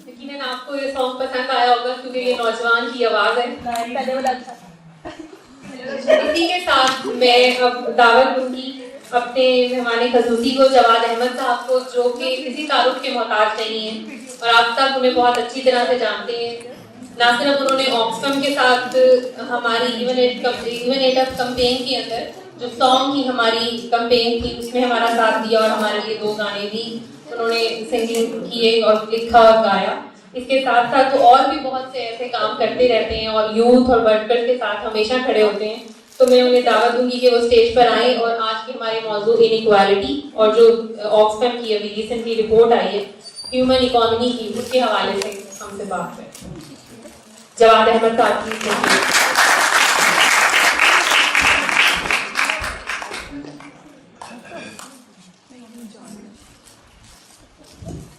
یقیناً آپ کو یہ سانگ پسند آیا ہوگا کیونکہ یہ نوجوان کی آواز ہے. اسی کے ساتھ میں اب دعوت دوں گی اپنے مہمان خصوصی کو، جواد احمد صاحب کو، جو کہ کسی تعارف کے محتاج نہیں ہیں اور آپ تک انہیں بہت اچھی طرح سے جانتے ہیں. نہ صرف انہوں نے آکسفم کے ساتھ ہماری ایون ایٹ اف کمپین کے اندر جو سانگ کی ہماری کمپین تھی اس میں ہمارا ساتھ دیا اور ہمارے لیے 2 گانے بھی انہوں نے سنگنگ کیے اور لکھا اور گایا. اس کے ساتھ ساتھ وہ اور بھی بہت سے ایسے کام کرتے رہتے ہیں اور یوتھ اور ورکر کے ساتھ ہمیشہ کھڑے ہوتے ہیں. تو میں انہیں دعوت دوں گی کہ وہ اسٹیج پر آئیں اور آج کے ہمارے موضوع انیکوالٹی اور جو آکسفم کی ابھی ریسنٹلی رپورٹ آئی ہے ہیومن اکانومی کی، اس کے حوالے سے ہم سے بات کریں. جواد احمد صاحب کی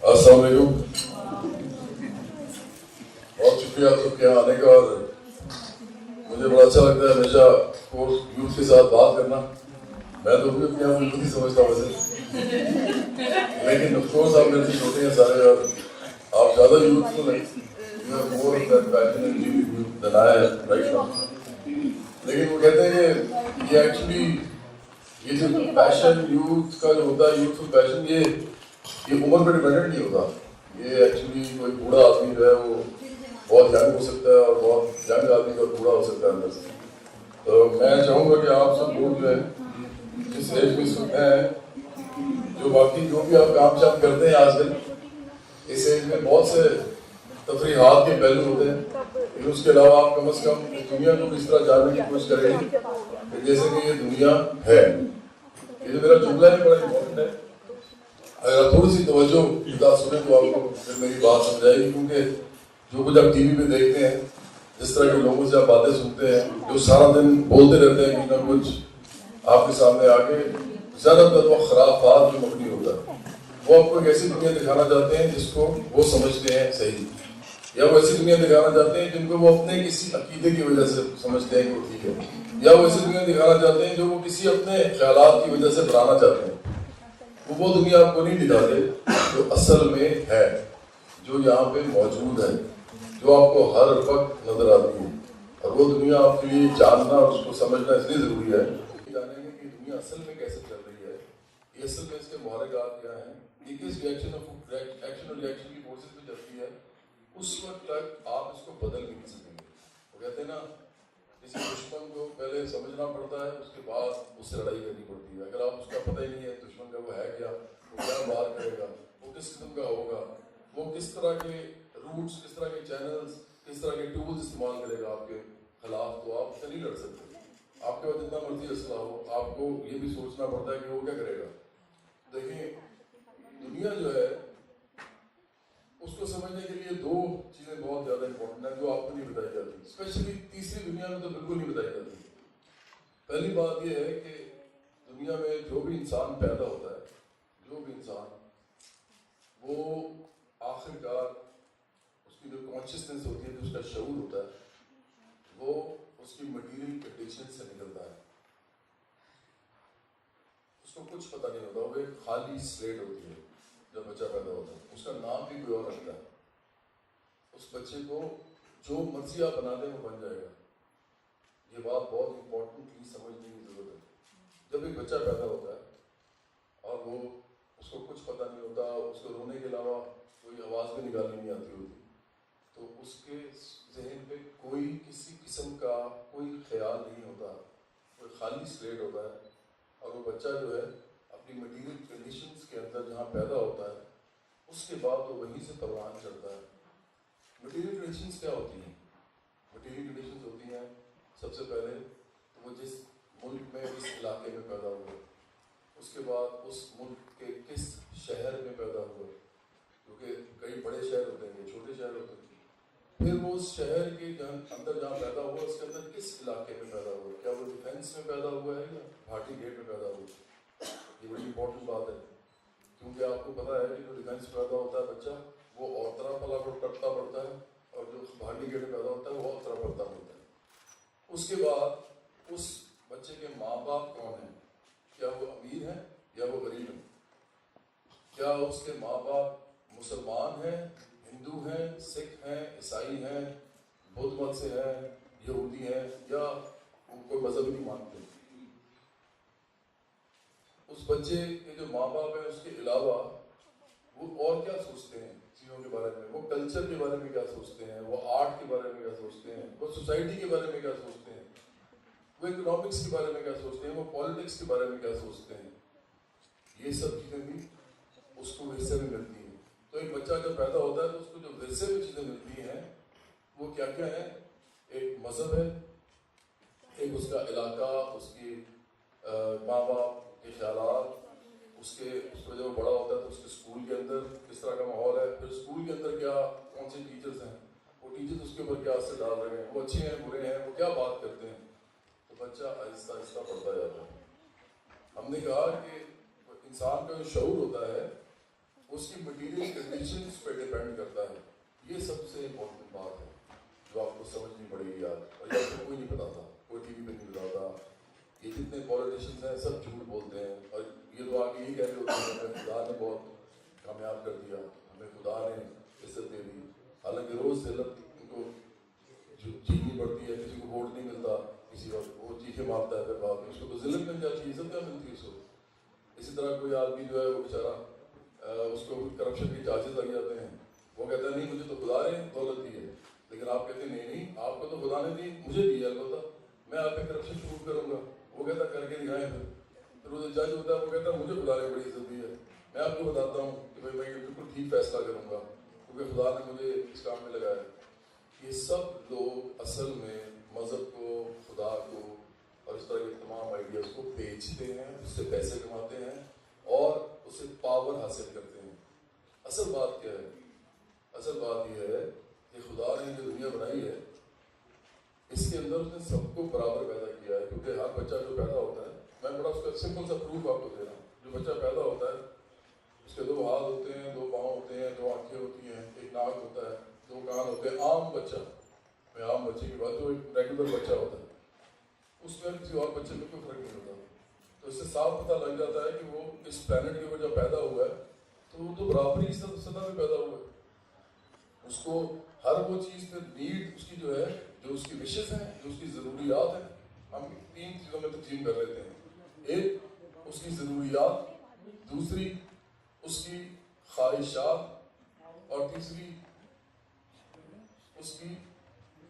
السلام علیکم. بہت شکریہ آپ سب کے یہاں آنے کا، اور مجھے بڑا اچھا لگتا ہے ہمیشہ یوتھ کے ساتھ بات کرنا. میں تو بھی اپنے آپ کو یوتھ ہی سمجھتا ہوں ویسے، لیکن آف کورس آپ میرے سے چھوٹے ہیں سارے اور آپ زیادہ یوتھفل ہیں. لیکن وہ کہتے ہیں کہ یہ ایکچولی یہ جو پیشن یوتھ کا جو ہوتا ہے، یوتھفل پیشن، یہ عمر پہ ڈپینڈنٹ نہیں ہوتا. یہ ایکچولی کوئی بوڑھا آدمی جو ہے وہ بہت ینگ ہو سکتا ہے اور بہت ینگ آدمی کا بوڑھا ہو سکتا ہے اندر سے. تو میں چاہوں گا کہ آپ سب لوگ جو ہے جس ایج میں سنتے ہیں، جو باقی جو بھی آپ کام شام کرتے ہیں آج کل، اس ایج میں بہت سے تفریحات کے پہلو ہوتے ہیں، لیکن اس کے علاوہ آپ کم از کم اس دنیا کو اس طرح جاننے کی کوشش کریں کہ جیسے کہ یہ دنیا ہے. یہ جو میرا جملہ ہے بڑا امپورٹنٹ ہے. اگر آپ تھوڑی سی توجہ کے ساتھ سنیں تو آپ کو پھر میری بات سمجھ آئے گی. کیونکہ جو کچھ آپ ٹی وی پہ دیکھتے ہیں، جس طرح کے لوگوں سے آپ باتیں سنتے ہیں، جو سارا دن بولتے رہتے ہیں کہ نہ کچھ آپ کے سامنے آ کے، زیادہ تر وہ خرافات جو مبنی ہوتا ہے. وہ آپ کو ایک ایسی دنیا دکھانا چاہتے ہیں جس کو وہ سمجھتے ہیں صحیح، یا وہ ایسی دنیا دکھانا چاہتے ہیں جن کو وہ اپنے کسی عقیدے کی وجہ سے سمجھتے ہیں کہ وہ ٹھیک ہے، یا وہ ایسی دنیا دکھانا چاہتے ہیں جو وہ کسی اپنے خیالات کی وجہ سے بنانا چاہتے ہیں. وہ دنیا آپ کو نہیں دکھاتے جو اصل میں ہے، جو یہاں پہ موجود ہے، جو آپ کو ہر وقت نظر آتی ہے. اور وہ دنیا آپ کے لیے جاننا اور اس کو سمجھنا اس لیے ضروری ہے. جانیں گے کہ دنیا اصل میں کیسے چل رہی ہے، یہ اصل میں اس کے محرکات کیا ہیں، یہ کس ایکشن اور ریئیکشن کی فورسز میں چلتی ہے. اس وقت تک آپ اس کو بدل بھی نہیں سکیں گے. وہ کہتے ہیں نا، کسی دشمن کو پہلے سمجھنا پڑتا ہے، اس کے بعد اس سے لڑائی کرنی پڑتی ہے. اگر آپ اس کا پتہ ہی نہیں ہے دشمن کا وہ ہے کیا، وہ کیا بات کرے گا، وہ کس قسم کا ہوگا، وہ کس طرح کے روٹس، کس طرح کے چینلز، کس طرح کے ٹولز استعمال کرے گا آپ کے خلاف، تو آپ سے نہیں لڑ سکتے. آپ کے پاس جتنا مرضی اسلحہ ہو، آپ کو یہ بھی سوچنا پڑتا ہے کہ وہ کیا کرے گا. دیکھیں، دنیا جو ہے اس کو سمجھنے کے لیے 2 چیزیں بہت زیادہ امپورٹنٹ ہیں جو آپ کو نہیں بتائی جاتی. اسپیشلی تیسری دنیا میں تو بالکل نہیں بتائی جاتی. پہلی بات یہ ہے کہ دنیا میں جو بھی انسان پیدا ہوتا ہے، جو بھی انسان، وہ آخر کار اس کی جو کانشیسنس ہوتی ہے، جو اس کا شعور ہوتا ہے، وہ اس کی مٹیریل کنڈیشن سے نکلتا ہے. اس کو کچھ پتہ نہیں ہوتا، وہ ایک خالی سلیٹ ہوتی ہے جب بچہ پیدا ہوتا ہے. اس کا نام بھی کوئی اور رکھتا ہے. اس بچے کو جو مرضی آپ بنا دیں وہ بن جائے گا. یہ بات بہت امپورٹنٹلی سمجھنے کی ضرورت ہے. جب ایک بچہ پیدا ہوتا ہے اور وہ اس کو کچھ پتہ نہیں ہوتا، اس کو رونے کے علاوہ کوئی آواز بھی نکالنی نہیں آتی ہوتی، تو اس کے ذہن پہ کوئی کسی قسم کا کوئی خیال نہیں ہوتا، کوئی خالی سلیٹ ہوتا ہے. اور وہ بچہ جو ہے اپنی مٹیریل کنڈیشنز کے اندر جہاں پیدا ہوتا ہے، اس کے بعد وہ وہیں سے پروان چڑھتا ہے. مٹیریل کنڈیشنز کیا ہوتی ہیں؟ مٹیریل کنڈیشنز ہوتی ہیں سب سے پہلے تو وہ جس ملک میں، جس علاقے میں پیدا ہوا، اس کے بعد اس ملک کے کس شہر میں پیدا ہوا، کیونکہ کئی بڑے شہر ہوتے ہیں، چھوٹے شہر ہوتے ہیں. پھر وہ اس شہر کے اندر جہاں پیدا ہوا، اس کے اندر کس علاقے میں پیدا ہوا، کیا وہ ڈیفینس میں پیدا ہوا ہے یا بھاٹی گیٹ میں پیدا ہوا. یہ بڑی امپورٹنٹ بات ہے، کیونکہ آپ کو پتا ہے کہ جو ڈیفینس میں پیدا ہوتا ہے بچہ، وہ اور طرح پلتا پڑتا ہے، اور جو بھاٹی گیٹ میں پیدا ہوتا ہے وہ اور طرح پلتا پڑتا ہے. اس کے بعد اس بچے کے ماں باپ کون ہیں؟ کیا وہ امیر ہیں یا وہ غریب ہیں؟ کیا اس کے ماں باپ مسلمان ہیں، ہندو ہیں ہیں، سکھ ہیں، عیسائی ہیں، بدھ مت سے ہیں، یہودی ہیں، یا وہ کوئی مذہب نہیں مانتے، اس بچے کے جو ماں باپ ہیں اس کے علاوہ وہ اور کیا سوچتے ہیں چیزوں کے بارے میں، وہ کلچر کے بارے میں کیا سوچتے ہیں، وہ آرٹ کے بارے میں کیا سوچتے ہیں، وہ سوسائٹی کے بارے میں کیا سوچتے ہیں، وہ اکنامکس کے بارے میں کیا سوچتے ہیں، وہ پالیٹکس کے بارے میں کیا سوچتے ہیں، یہ سب چیزیں بھی اس کو ورثے میں ملتی ہیں. تو ایک بچہ جب پیدا ہوتا ہے تو اس کو جو ورثے میں چیزیں ملتی ہیں وہ کیا کیا ہیں؟ ایک مذہب ہے، ایک اس کا علاقہ، اس کی ماں باپ کے خیالات، اس کو جب بڑا ہوتا ہے تو اس کے اسکول کے اندر کس طرح کا ماحول ہے، پھر اسکول کے اندر کیا کون سے ٹیچرز ہیں، وہ ٹیچرز اس کے اوپر کیا اثر ڈال رہے ہیں، وہ اچھے ہیں برے ہیں، وہ کیا بات کرتے ہیں، تو بچہ آہستہ آہستہ بڑھتا جاتا ہے. ہم نے کہا کہ انسان کا جو شعور ہوتا ہے اس کی مٹیریل کنڈیشنز پہ ڈیپینڈ کرتا ہے. یہ سب سے امپورٹنٹ بات ہے جو آپ کو سمجھنی پڑے گی آج، اور یہ آپ کو کوئی نہیں بتاتا، کوئی ٹی وی پہ نہیں بتاتا. یہ جتنے پولیٹیشنز ہیں سب جھوٹ بولتے ہیں، اور یہ تو آگے یہی کہہ رہے ہوتے ہیں ہمیں خدا نے بہت کامیاب کر دیا، ہمیں خدا نے عزت دے دی، حالانکہ روز ذلت ان کو جیتنی پڑتی ہے، کسی کو ووٹ نہیں ملتا، کسی اور وہ چیخیں مارتا ہے، پھر بعد میں اس کو تو ذلت مل جاتی ہے، عزت کیا ملتی ہے اس کو. اسی طرح کوئی آدمی جو ہے وہ بیچارہ اس کو کرپشن کے چارجز لگ جاتے ہیں، وہ کہتا ہے نہیں مجھے تو خدا نے دولت دی ہے، لیکن آپ کہتے ہیں نہیں آپ کو تو خدا نے دی، مجھے دی ہے البتہ میں آپ پہ کرپشن پروف کروں گا. وہ کہتا کر کے دکھائیں. پھر وہ جو جج ہوتا ہے وہ کہتا ہے مجھے خدا نے بڑی عزت دی ہے، میں آپ کو بتاتا ہوں کہ بھائی میں یہ بالکل ٹھیک فیصلہ کروں گا کیونکہ خدا نے مجھے اس کام میں لگایا. یہ سب لوگ اصل میں مذہب کو، خدا کو اور اس طرح کے تمام آئیڈیاز کو بیچتے ہیں، اس سے پیسے کماتے ہیں اور اس سے پاور حاصل کرتے ہیں. اصل بات کیا ہے؟ اصل بات یہ ہے کہ خدا نے جو دنیا بنائی ہے اس کے اندر اس نے سب کو برابر پیدا کیا ہے، کیونکہ ہر بچہ جو پیدا ہوتا ہے، میں بڑا اس کا سمپل سا پروف آپ کو دے رہا ہوں. جو بچہ پیدا ہوتا ہے اس کے 2 ہاتھ ہوتے ہیں، 2 پاؤں ہوتے ہیں، 2 آنکھیں ہوتی ہیں، 1 ناک ہوتا ہے، 2 کان ہوتے ہیں. عام بچہ، میں عام بچے کی بات، جو ایک ریگولر بچہ ہوتا ہے اس میں کسی اور بچے میں کوئی فرق نہیں ہوتا. تو اس سے صاف پتہ لگ جاتا ہے کہ وہ اس پلانٹ کے اوپر جب پیدا ہوا ہے تو وہ تو برابری سطح میں پیدا ہوا ہے. اس کو ہر وہ چیز پہ نیڈ اس کی جو ہے، جو اس کی وشز ہیں، جو اس کی ضروریات ہیں، ہم 3 چیزوں میں تقسیم کر لیتے ہیں. ایک اس کی ضروریات، دوسری اس کی خواہشات، اور تیسری اس کی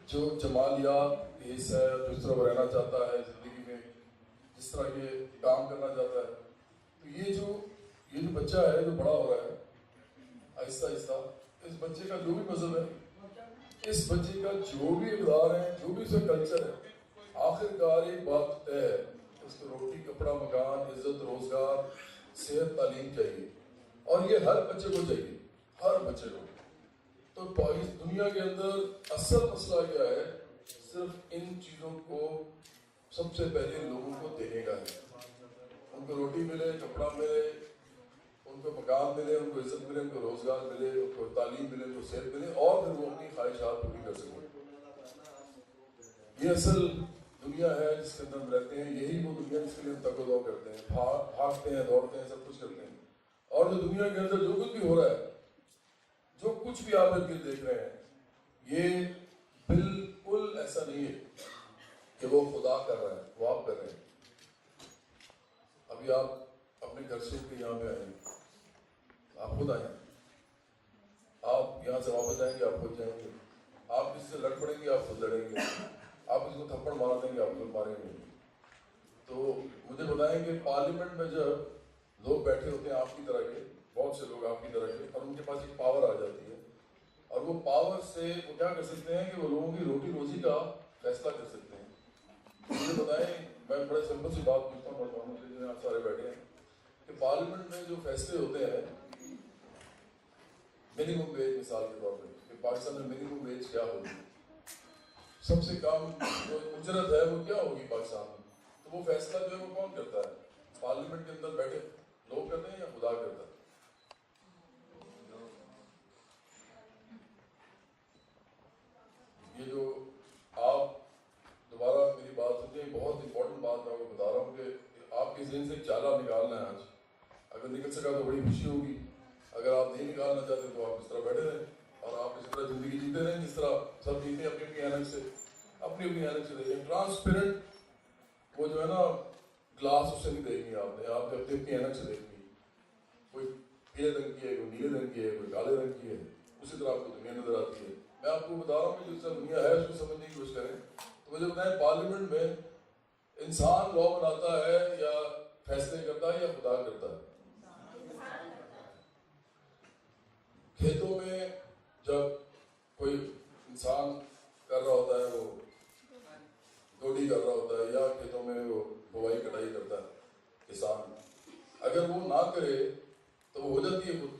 جو جمالیات کی حصہ ہے، جس طرح وہ رہنا چاہتا ہے زندگی میں، جس طرح یہ کام کرنا چاہتا ہے. تو یہ جو بچہ ہے جو بڑا ہو رہا ہے آہستہ آہستہ، اس بچے کا جو بھی مذہب ہے، اس بچے کا جو بھی اقدار ہے، جو بھی اس کا کلچر ہے، آخر کار ایک بات طے ہے، اس کو روٹی کپڑا مکان عزت روزگار صحت تعلیم چاہیے، اور یہ ہر بچے کو چاہیے، ہر بچے کو. تو اس دنیا کے اندر اصل مسئلہ کیا ہے؟ صرف ان چیزوں کو سب سے پہلے لوگوں کو دینے کا ہے. ان کو روٹی ملے، کپڑا ملے، ان کو مکان ملے، ان کو عزت ملے، ان کو روزگار ملے، ان کو تعلیم ملے، ان کو صحت ملے، اور پھر وہ اپنی خواہشات پوری کر سکیں. یہ اصل دنیا ہے جس کے اندر ہم رہتے ہیں. یہی وہ دنیا جس کے لیے ہم تگ و دو کرتے ہیں، بھاگتے ہیں، دوڑتے ہیں، سب کچھ کرتے ہیں. اور جو دنیا کے اندر جو کچھ بھی ہو رہا ہے، جو کچھ بھی آپ ان کے دیکھ رہے ہیں، یہ بالکل ایسا نہیں ہے کہ وہ خدا کر رہا ہے، وہ آپ کر رہے ہیں. ابھی آپ اپنے گھر سے کے یہاں پہ آئیں، آپ خود آئیں، آپ یہاں سے واپس جائیں گے، آپ خود جائیں گے. آپ کسی سے لڑ پڑیں گے، آپ خود لڑیں گے. آپ کسی کو تھپڑ مار دیں گے، آپ خود ماریں گے. تو مجھے بتائیں کہ پارلیمنٹ میں جب لوگ بیٹھے ہوتے ہیں آپ کی طرح کے، بہت سے لوگ آپ کی طرح کے، اور ان کے پاس ایک پاور آ جاتی ہے، اور وہ پاور سے وہ کیا کر سکتے ہیں کہ وہ لوگوں کی روٹی روزی کا فیصلہ کر سکتے ہیں. مجھے بتائیں، میں بڑے سمپل سی بات پوچھتا ہوں نوجوانوں سے جنہیں آپ سارے بیٹھے ہیں، کہ پارلیمنٹ میں جو فیصلے ہوتے ہیں منیمم ویج، مثال کے طور پہ کہ پاکستان میں منیمم ویج کیا ہوگی، سب سے کم جو اجرت ہے وہ کیا ہوگی پاکستان میں، تو وہ فیصلہ جو ہے وہ کون کرتا ہے؟ پارلیمنٹ کے اندر بیٹھے لوگ کرتے ہیں یا خدا کرتا ہے؟ یہ جو آپ دوبارہ میری بات سنیں، بہت امپورٹنٹ بات میں آپ کو بتا رہا ہوں کہ آپ کے ذہن سے چالہ نکالنا ہے آج. اگر نکل سکا تو بڑی خوشی ہوگی، اگر آپ نہیں نکالنا چاہتے تو آپ اس طرح بیٹھے رہیں اور آپ اس طرح زندگی اپنی اپنی اینک سے دیکھیں. ٹرانسپیرنٹ وہ جو ہے نا گلاس اس سے نہیں دیکھنی آپ نے اپنی اپنی اینک سے دیکھنی. کوئی پیلے رنگ کی ہے, کوئی نیلے رنگ کی ہے, کوئی کالے رنگ کی ہے, اسی طرح آپ کو دنیا نظر آتی ہے. میں آپ کو بتا رہا ہوں کہ جس طرح دنیا ہے اس کو سمجھنے کی کوشش کریں. تو مجھے بتائیں پارلیمنٹ میں انسان لا بناتا ہے یا فیصلے کرتا ہے یا خدا کرتا ہے؟ کھیتوں میں جب کوئی انسان کر رہا ہوتا ہے, وہ گوڈی کر رہا ہوتا ہے یا کھیتوں میں وہ بوائی کٹائی کرتا ہے کسان, اگر وہ نہ کرے تو وہ ہو جاتی ہے خود.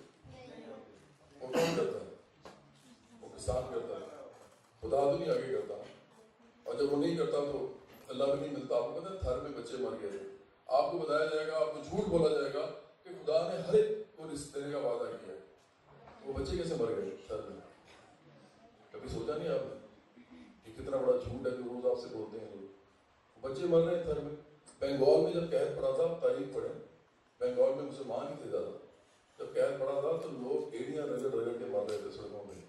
وہ کون کرتا ہے؟ وہ کسان کرتا ہے, خدا تو نہیں آگے کرتا. اور جب وہ نہیں کرتا تو اللہ بھی نہیں ملتا. آپ کو پتہ ہے تھر میں بچے مر گئے, آپ کو بتایا جائے گا, آپ کو جھوٹ بولا جائے گا کہ خدا نے ہر ایک کو رزق دینے کا وعدہ کیا ہے. وہ بچے کیسے مر گئے تھر میں؟ کبھی سوچا نہیں آپ نے کہ کتنا بڑا جھوٹ ہے جو روز آپ سے بولتے ہیں لوگ. بچے مر رہے ہیں تھر میں. بنگال میں جب قحط پڑا تھا, تاریخ پڑھیں, بنگال میں مسلمان ہی تھے زیادہ. جب قحط پڑا تھا تو لوگ ایڑیاں رگڑ رگڑ کے مر رہے تھے سڑکوں میں,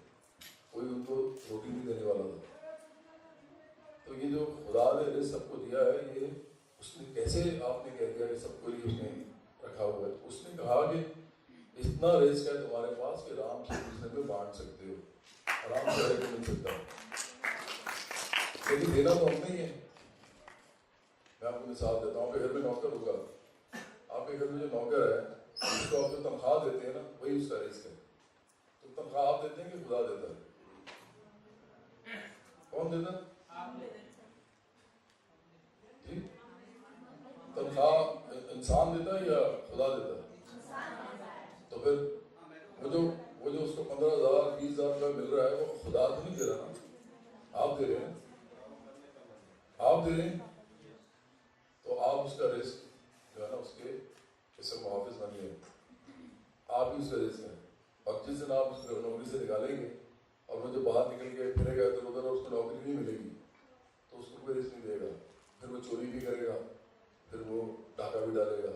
کوئی ان کو روٹی نہیں دینے والا تھا. تو یہ جو خدا نے رزق سب کو دیا ہے, یہ اس نے کیسے آپ نے کہہ دیا کہ سب کو ہی اس نے رکھا ہوا ہے؟ اس نے کہا کہ اتنا رزق ہے تمہارے پاس کہ آرام سے دوسرے میں بانٹ سکتے ہو, آرام سے ہر کو مل سکتا ہے. لیکن دینا تو ہم نہیں ہے. میں آپ کو مثال دیتا ہوں. آپ کے گھر میں نوکر ہوگا, آپ کے گھر میں جو نوکر ہے اس کو آپ جو تنخواہ دیتے ہیں نا, وہی اس کا رزق ہے. تو تنخواہ آپ دیتے ہیں کہ خدا دیتا ہے؟ کون دیتا ہے؟ جی, تنخواہ انسان دیتا ہے یا خدا دیتا ہے؟ تو پھر وہ جو اس کو 15,000 20,000 روپئے مل رہا ہے وہ خدا تو نہیں دے رہا نا, آپ دے رہے ہیں. آپ دے رہے ہیں تو آپ اس کا رزق جو ہے نا اس کے اسے محافظ بنیے. آپ ہی اس کا رزق ہیں. اور جس دن آپ اس کو نوکری سے نکالیں گے اور وہ جو باہر نکل کے پھرے گا ادھر ادھر اور اس کو نوکری نہیں ملے گی تو اس کو کوئی رزق نہیں دے گا. پھر وہ چوری بھی کرے گا, پھر وہ ڈاکہ بھی ڈالے گا,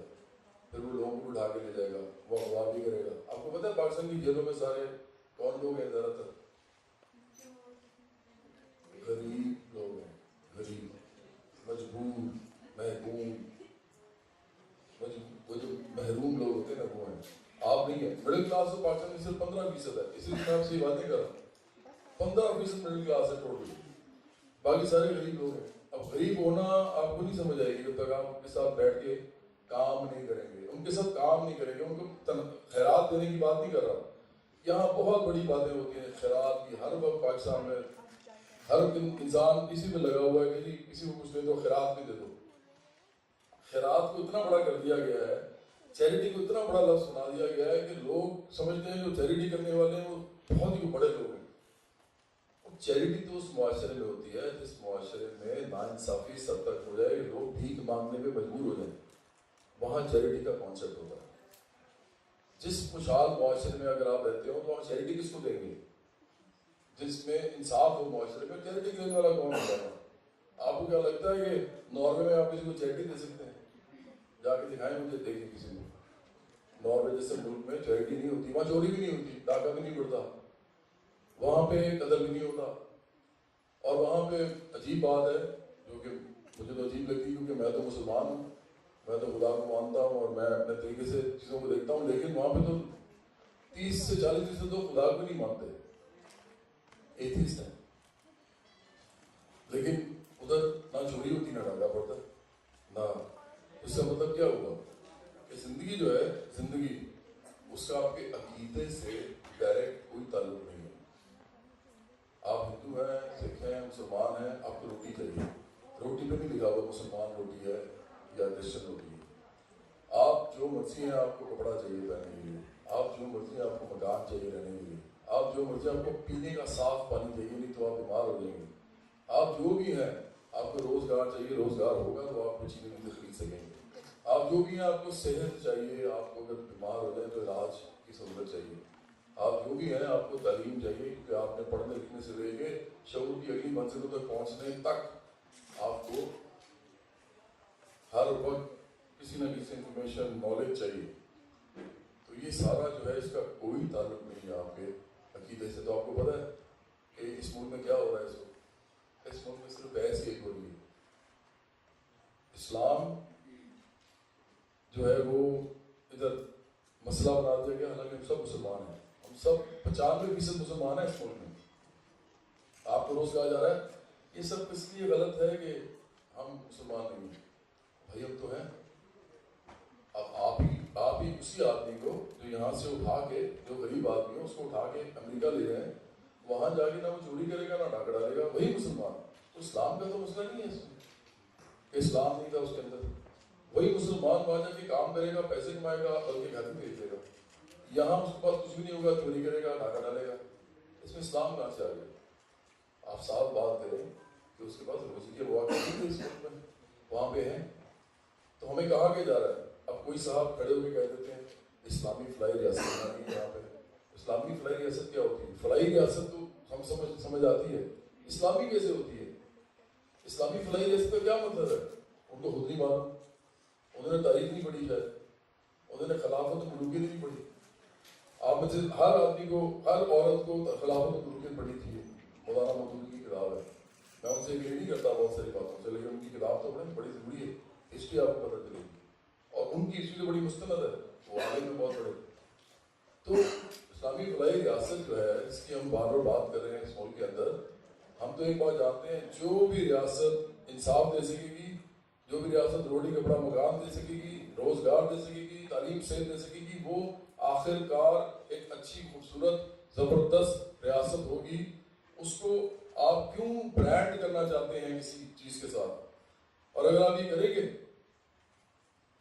پھر وہ لوگوں کو اٹھا کے لے جائے گا, وہ اغوا بھی کرے گا. آپ کو پتہ ہے پاکستان کی جیلوں میں سارے کون لوگ ہیں؟ زیادہ تر غریب لوگ ہیں. غریب, مجبور, محکوم, وہ جو محروم لوگ ہوتے ہیں نا وہ ہیں. آپ نہیں ہیں. مڈل کلاس تو پاکستان میں صرف 15% ہے. اسی لیے میں آپ سے یہ باتیں کر رہا ہوں. 15% مڈل کلاس ہے ٹوٹل, باقی سارے غریب لوگ ہیں. اب غریب ہونا آپ کو نہیں سمجھ آئے گی جب تک آپ ان کے ساتھ بیٹھ کے کام نہیں کریں گے, ان کے ساتھ کام نہیں کریں گے, ان کو خیرات دینے کی بات نہیں کر رہا. یہاں بہت بڑی باتیں ہوتی ہیں خیرات کی. ہر وقت پاکستان میں ہر انسان اسی میں لگا ہوا ہے کہ جی کسی کو کچھ دے دو, خیرات بھی دے دو. خیرات کو اتنا بڑا کر دیا گیا ہے, چیریٹی کو اتنا بڑا لفظ سنا دیا گیا ہے کہ لوگ سمجھتے ہیں جو چیریٹی کرنے والے ہیں وہ بہت ہی بڑے لوگ ہیں. چیریٹی تو اس معاشرے میں ہوتی ہے جس معاشرے میں ناانصافی سب تک ہو جائے, لوگ بھیک مانگنے پہ مجبور ہو جائیں, وہاں چیریٹی کا کانسیپٹ ہوتا ہے. جس خوشحال معاشرے میں اگر آپ رہتے ہو تو آپ چیریٹی کس کو دیں گے؟ جس میں انصاف ہو معاشرے میں. چیریٹی دینے والا کون ہوتا ہے؟ آپ کو کیا لگتا ہے کہ ناروے میں آپ کسی کو چیریٹی دے سکتے ہیں؟ جا کے دکھائیں مجھے, دیکھیں کسی کو. ناروے جیسے ملک میں چیریٹی نہیں ہوتی, وہاں چوری بھی نہیں ہوتی, ڈاکہ بھی نہیں پڑتا, وہاں پہ قتل بھی نہیں ہوتا. اور وہاں پہ عجیب بات ہے جو کہ مجھے تو عجیب لگتی ہے کیونکہ میں تو مسلمان ہوں, میں تو خدا کو مانتا ہوں اور میں اپنے طریقے سے چیزوں کو دیکھتا ہوں, لیکن وہاں پہ تو 30 سے 40% تو خدا کو نہیں مانتے, ایتھیسٹ ہیں. لیکن ادھر نہ چوری ہوتی, نہ ڈاکہ پڑتا, نہ. اس کا مطلب کیا ہوا کہ زندگی جو ہے, زندگی اس کا آپ کے عقیدے سے ڈائریکٹ کوئی تعلق نہیں ہے. آپ ہندو ہیں, سکھ ہیں, مسلمان ہیں, آپ کو روٹی چاہیے. روٹی پہ نہیں لکھا ہوا مسلمان روٹی ہے یا کرسچن روٹی ہے. آپ جو مرضی ہیں, آپ کو کپڑا چاہیے پہننے کے لیے, آپ جو مرضی ہیں, آپ کو مکان چاہیے رہنے کے لیے, آپ جو مرضی, آپ کو پینے کا صاف پانی چاہیے, نہیں تو آپ بیمار ہو جائیں گے. آپ جو بھی ہیں, آپ کو روزگار چاہیے, روزگار ہوگا تو آپ کو چیزیں نہیں خرید سکیں گے. آپ جو بھی ہیں, آپ کو صحت چاہیے, آپ کو اگر بیمار ہو جائیں تو علاج کی سہولت چاہیے. آپ جو بھی ہیں, آپ کو تعلیم چاہیے کیونکہ آپ نے پڑھنے لکھنے سے لے کے شعور کی اگلی منزلوں تک پہنچنے تک آپ کو ہر وقت کسی نہ کسی انفارمیشن, نالج چاہیے. تو یہ سارا جو ہے اس کا کوئی تعلق نہیں ہے آپ کے عقیدے سے. تو آپ کو پتہ ہے کہ اس ملک میں کیا ہو رہا ہے اس وقت؟ اس ملک میں صرف مسئلہ بنا دیا گیا، حالانکہ ہم سب مسلمان ہیں، ہم سب 95% مسلمان ہیں اس ملک میں. آپ کو روز کہا جا رہا ہے یہ سب اس لیے غلط ہے کہ ہم مسلمان نہیں ہیں. بھائی ہم تو ہیں. اب آپ ہی اسی آدمی کو جو یہاں سے اٹھا کے، جو غریب آدمی ہے اس کو اٹھا کے امریکہ لے رہے ہیں، وہاں جا کے نہ وہ چوری کرے گا نہ ڈاکہ ڈالے گا، وہی مسلمان. تو اسلام کا تو مسئلہ نہیں ہے اس میں کہ اسلام نہیں تھا اس کے اندر. وہی مسلمان وہاں جا کے کام کرے گا، پیسے کمائے گا، بلکہ گھر بھی بھیج دے گا. یہاں اس کے پاس کچھ بھی نہیں ہوگا، چوری کرے گا، ڈاکہ ڈالے گا. اس میں اسلام کہاں سے آ گیا؟ آپ صاف بات کریں کہ اس کے پاس روزی کے مواقع نہیں تھے اس ملک میں، وہاں پہ ہیں. تو ہمیں کہا کہ جا رہا ہے. اب کوئی صاحب کھڑے ہو کے کہہ دیتے ہیں اسلامی فلاحی ریاست بنانی ہے یہاں پہ. اسلامی فلاحی ریاست کیا ہوتی ہے؟ فلاحی ریاست تو ہم سمجھ آتی ہے، اسلامی کیسے ہوتی ہے؟ اسلامی فلاحی ریاست کا کیا مطلب ہے؟ ان کو خود نہیں معلوم، انہوں نے تاریخ نہیں پڑھی شاید، انہوں نے خلافت ملوکیت نہیں پڑھی. آپ میں سے ہر آدمی کو، ہر عورت کو خلافت ملوکیت پڑھی تھی. مولانا مودودی کی کتاب ہے. میں ان سے اگری نہیں کرتا بہت ساری باتوں سے، لیکن ان کی کتاب تو بڑی ضروری ہے. ہسٹری آپ کو پتہ چلے گی، اور ان کی ہسٹری تو بڑی مستند ہے، وہ آگے میں بہت بڑے. تو اسلامی فلاحی ریاست جو ہے اس کی ہم بار بار بات کر رہے ہیں اس ملک کے اندر. ہم تو ایک بات جانتے ہیں، جو بھی ریاست انصاف دے سکے گی، جو بھی ریاست روٹی کپڑا مکان دے سکے گی، روزگار دے سکے گی، تعلیم صحت دے سکے گی، وہ آخر کار ایک اچھی خوبصورت زبردست ریاست ہوگی. اس کو آپ کیوں برانڈ کرنا چاہتے ہیں کسی چیز کے ساتھ؟ اور اگر آپ یہ کریں گے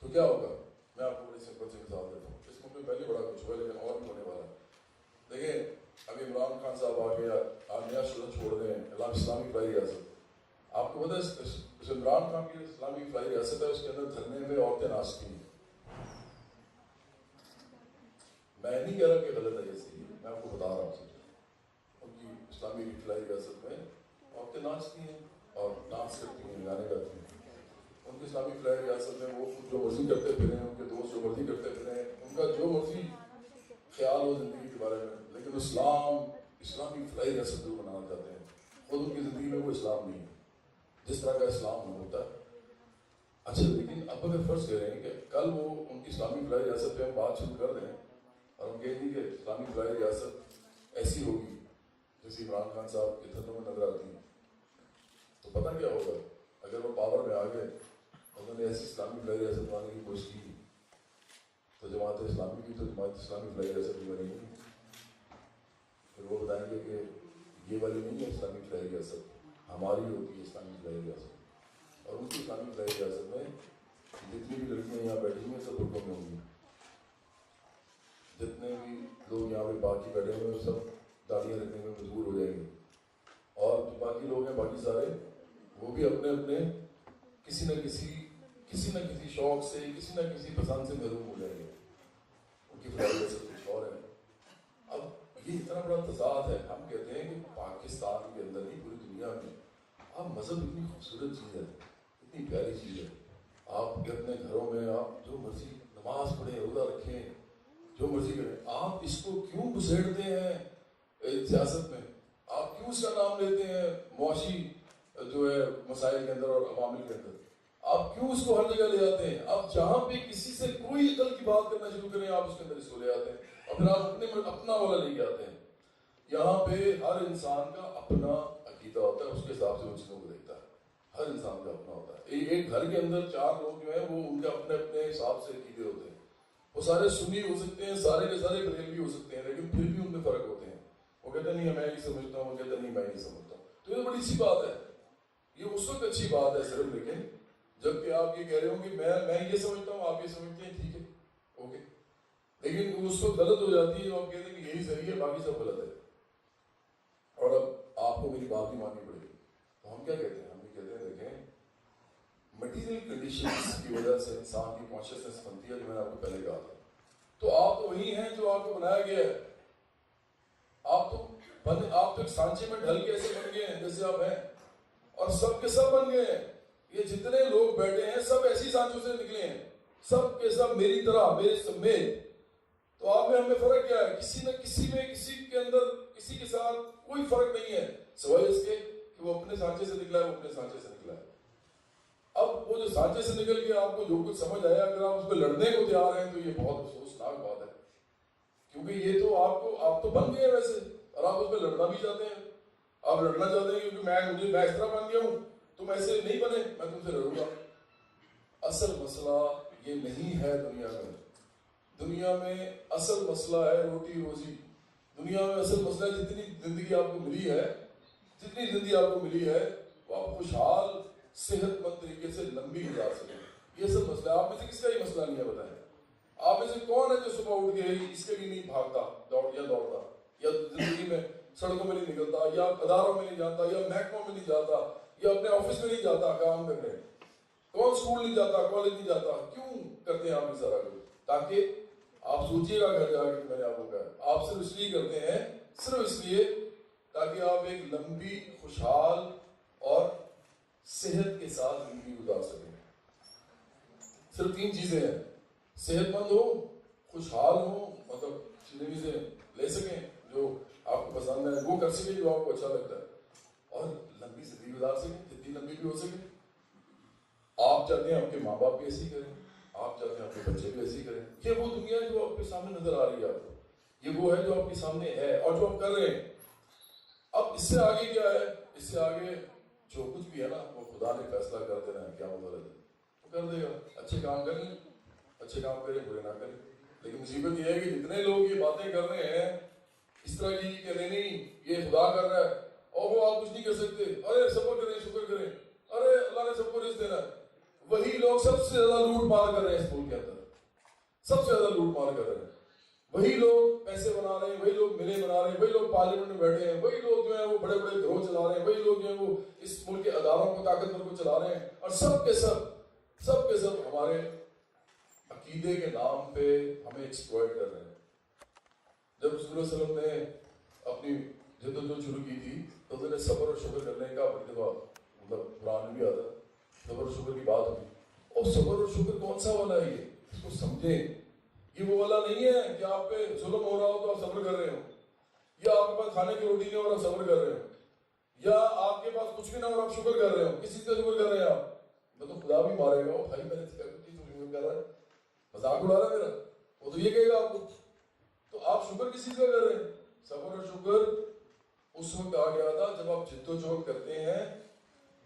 تو کیا ہوگا؟ میں آپ کو بڑی سمپل سی مثال دیتا ہوں. اس ملک میں پہلے بڑا کچھ ہوا لیکن اور بھی ہونے والا ہے. دیکھیں ابھی عمران خان صاحب آ گیا، آپ نیا شعبہ چھوڑ دیں، اسلامی فلاحی ریاست. آپ کو پتہ ہے عمران خان کی اسلامی فلاحی ریاست ہے، اس کے اندر دھرنے میں عورتیں ناچتی ہیں. میں نہیں کہہ رہا کہ غلط ہے، یہ صحیح ہے، میں آپ کو بتا رہا ہوں. ان کی اسلامی فلاحی ریاست میں عورتیں ناچتی ہیں اور ڈانس کرتی ہیں، گانے گاتی ہیں. ان کی اسلامی فلاحی ریاست میں وہ جو مرضی کرتے پھریں، ان کے دوست جو مرضی کرتے پھریں، ان کا جو مرضی خیال ہو زندگی کے بارے میں. لیکن اسلامی فلاحی ریاست جو بنانا چاہتے ہیں، خود ان کی زندگی میں وہ اسلام نہیں ہے جس طرح کا اسلام ہوتا ہے. اچھا لیکن اب اگر فرض کریں کہ کل وہ ان کی اسلامی فلاحی ریاست پہ ہم بات شروع کر دیں اور ہم کہیں گے کہ اسلامی فلاحی ریاست ایسی ہوگی جیسے عمران خان صاحب کے دھرنوں میں نظر آتی ہیں، تو پتہ کیا ہوگا؟ اگر وہ پاور میں آ گئے، انہوں نے ایسی اسلامی فلاحی ریاست بنانے کی کوشش کی تو جماعت اسلامی کی، تو جماعت اسلامی فلاحی ریاست بھی بنی گی. پھر وہ بتائیں گے کہ یہ والی نہیں ہے اسلامی فلاحی ریاست، ہماری ہوتی ہے اسلامی فلاحی ریاست. اور ان کی اسلامی فلاحی ریاست میں جتنی بھی لڑکیاں یہاں بیٹھی ہیں سب برقعوں میں ہوں گی، جتنے بھی لوگ یہاں پہ باقی بیٹھے ہوئے ہیں سب داڑیاں رکھنے میں مجبور ہو جائیں گے. اور جو باقی لوگ ہیں باقی سارے، وہ بھی اپنے اپنے کسی نہ کسی شوق سے، کسی نہ کسی پسند سے محروم ہو جائیں گے. ان کی فلاحی ریاست کچھ اور ہے. اب یہ اتنا بڑا تضاد ہے. ہم کہتے ہیں کہ پاکستان کے اندر نہیں، پوری دنیا میں اب مذہب اتنی خوبصورت چیز ہے، اتنی پیاری چیز ہے. آپ کے اپنے گھروں میں آپ جو مرضی نماز پڑھیں، روزہ رکھیں، جو مرضی کریں. آپ اس کو کیوں گھسیڑتے ہیں سیاست میں؟ آپ کیوں اس کا نام لیتے ہیں معاشی جو ہے مسائل کے اندر اور عوامل کے اندر؟ آپ کیوں اس کو ہر جگہ لے آتے ہیں؟ آپ جہاں پہ کسی سے کوئی عقل کی بات کرنا شروع کریں، آپ اس کے اندر اس کو لے آتے ہیں اور پھر آپ اپنا والا لے کے آتے ہیں. یہاں پہ ہر انسان کا اپنا عقیدہ ہوتا ہے، اس کے حساب سے وہ چیزوں کو دیکھتا ہے. ہر انسان کا اپنا ہوتا ہے. ایک گھر کے اندر 4 لوگ جو ہیں وہ ان کے اپنے اپنے حساب سے عقیدے ہوتے ہیں. وہ سارے سنی ہو سکتے ہیں، سارے کے سارے بریلوی ہو سکتے ہیں، لیکن پھر بھی ان میں فرق ہوتے ہیں. وہ کہتے نہیں میں یہ سمجھتا ہوں، وہ کہتے نہیں میں یہ سمجھتا ہوں. تو یہ بڑی سی بات ہے. یہ اس وقت اچھی بات ہے صرف، لیکن جب کہ آپ یہ کہہ رہے ہو کہ میں یہ سمجھتا ہوں، آپ یہ سمجھتے ہیں، ٹھیک ہے اوکے، لیکن اس وقت غلط ہو جاتی ہے. آپ کہتے ہیں کہ یہی صحیح ہے، باقی سب غلط ہے، اور اب آپ کو میری بات نہیں ماننی پڑے گی. تو ہم کیا کہتے ہیں؟ ہم یہ کہتے ہیں دیکھیں مٹیریل کنڈیشنز کی وجہ سے انسان کی کانشیسنس بنتی ہے، جو میں نے آپ کو پہلے کہا تھا. تو آپ تو وہی ہیں جو آپ کو بنایا گیا ہے. آپ تو ایک سانچے میں ڈھل کے ایسے بن گئے ہیں جیسے آپ ہیں، اور سب کے سب بن گئے ہیں. یہ جتنے لوگ بیٹھے ہیں سب ایسی سانچوں سے نکلے ہیں، سب کے سب میری طرح، میرے سمیت. تو آپ میں ہمیں فرق کیا ہے؟ کسی نہ کسی میں، کسی کے اندر، کسی کے ساتھ کوئی فرق نہیں ہے، سوائے اس کے کہ وہ اپنے سانچے سے نکلا ہے، وہ اپنے سانچے سے نکلا ہے. اب وہ جو سانچے سے نکل کے آپ کو جو کچھ سمجھ آیا، اگر آپ اس پہ لڑنے کو تیار ہیں تو یہ بہت افسوسناک بات ہے کیونکہ یہ تو آپ تو بن گئے ہیں ویسے، اور آپ اس میں لڑنا بھی چاہتے ہیں. آپ لڑنا چاہتے ہیں کیونکہ میں اس طرح بن گیا ہوں، تم ایسے نہیں بنے، میں تم سے لڑوں گا. اصل مسئلہ یہ نہیں ہے دنیا میں. دنیا میں اصل مسئلہ ہے روٹی روزی. دنیا میں اصل مسئلہ ہے جتنی زندگی آپ کو ملی ہے وہ آپ خوشحال صحت مند طریقے سے لمبی گزار سکیں. یہ سب مسئلہ ہے. آپ میں سے کس کا یہ مسئلہ نہیں ہے بتائیں؟ آپ میں سے کون ہے جو صبح اٹھ کے اس کے لیے نہیں بھاگتا دوڑتا یا زندگی میں سڑکوں میں نہیں نکلتا یا اداروں میں نہیں جاتا یا محکموں میں نہیں جاتا یا اپنے آفس میں نہیں جاتا کام کرنے؟ کون اسکول نہیں جاتا، کالج نہیں جاتا؟ کیوں کرتے ہیں آپ یہ سارا کچھ؟ تاکہ آپ سوچیے گا گھر جا کے، میں نے آپ کو کہا آپ صرف اس لیے کرتے ہیں، صرف اس لیے تاکہ آپ ایک لمبی خوشحال اور صحت کے ساتھ زندگی گزار سکیں. صرف 3 چیزیں ہیں: صحت مند ہو، خوشحال ہو، مطلب زندگی سے لے سکیں جو آپ کو پسند ہے، وہ کر سکیں جو آپ کو اچھا لگتا ہے، اور لمبی زندگی گزار سکیں جتنی لمبی بھی ہو سکے. آپ چاہتے ہیں آپ کے ماں باپ بھی ایسے ہی کریں، آپ چاہتے ہیں آپ کے بچے بھی ایسے ہی کریں. یہ وہ دنیا ہے جو آپ کے سامنے نظر آ رہی ہے آپ کو، یہ وہ ہے جو آپ کے سامنے ہے اور جو آپ کر رہے ہیں. اب اس سے آگے کیا ہے؟ اس سے آگے جو کچھ بھی ہے نا وہ خدا نے فیصلہ کر دینا ہے. کیا مطلب ہے؟ وہ کر دے گا. اچھے کام کریں، اچھے کام کریں، برے نہ کریں. لیکن مصیبت یہ ہے کہ جتنے لوگ یہ باتیں کر رہے ہیں اس طرح کی کہ نہیں یہ خدا کر رہا ہے اور وہ آپ کچھ نہیں کر سکتے، ارے صبر کریں، شکر کریں، ارے اللہ نے سب کو رزق دینا ہے، وہی لوگ سب سے زیادہ لوٹ مار کر رہے ہیں اس ملک کے اندر. سب سے زیادہ لوٹ مار کر رہے ہیں. وہی لوگ پیسے بنا رہے ہیں، وہی لوگ ملے بنا رہے ہیں، وہی لوگ پارلیمنٹ میں بیٹھے ہیں، وہی لوگ جو ہیں وہ بڑے بڑے گروہ چلا رہے ہیں، وہی لوگ جو ہیں وہ اس ملک کے اداروں کو طاقتور کو چلا رہے ہیں، اور سب کے سب ہمارے عقیدے کے نام پہ ہمیں ایکسپلائٹ کر رہے ہیں. جب رسول اللہ صلی اللہ علیہ وسلم نے اپنی جدوجہد شروع کی تھی تو انہوں نے صبر اور شکر کرنے کا بڑی دفعہ مطلب قرآن میں بھی آتا ہے صبر اور شکر کی بات ہوئی. اور صبر اور شکر کون سا والا ہے؟ یہ اس کو سمجھیں. یہ وہ والا نہیں ہے کہ آپ پہ ظلم ہو رہا ہو تو آپ صبر کر رہے ہو، یا آپ کے پاس کھانے کی روٹی نہیں ہو اور آپ صبر کر رہے ہو، یا آپ کے پاس کچھ بھی نہ ہو اور آپ شکر کر رہے ہو. کسی سے شکر کر رہے ہیں آپ؟ میں تو خدا بھی مارے گا بھائی میں نے شکر کر رہا ہے، مذاق اڑا رہا ہے میرا. وہ تو یہ کہے گا آپ کو. تو آپ شکر کسی سے کر رہے ہیں؟ صبر اور شکر اس وقت آ گیا تھا جب آپ جدوجہد کرتے ہیں،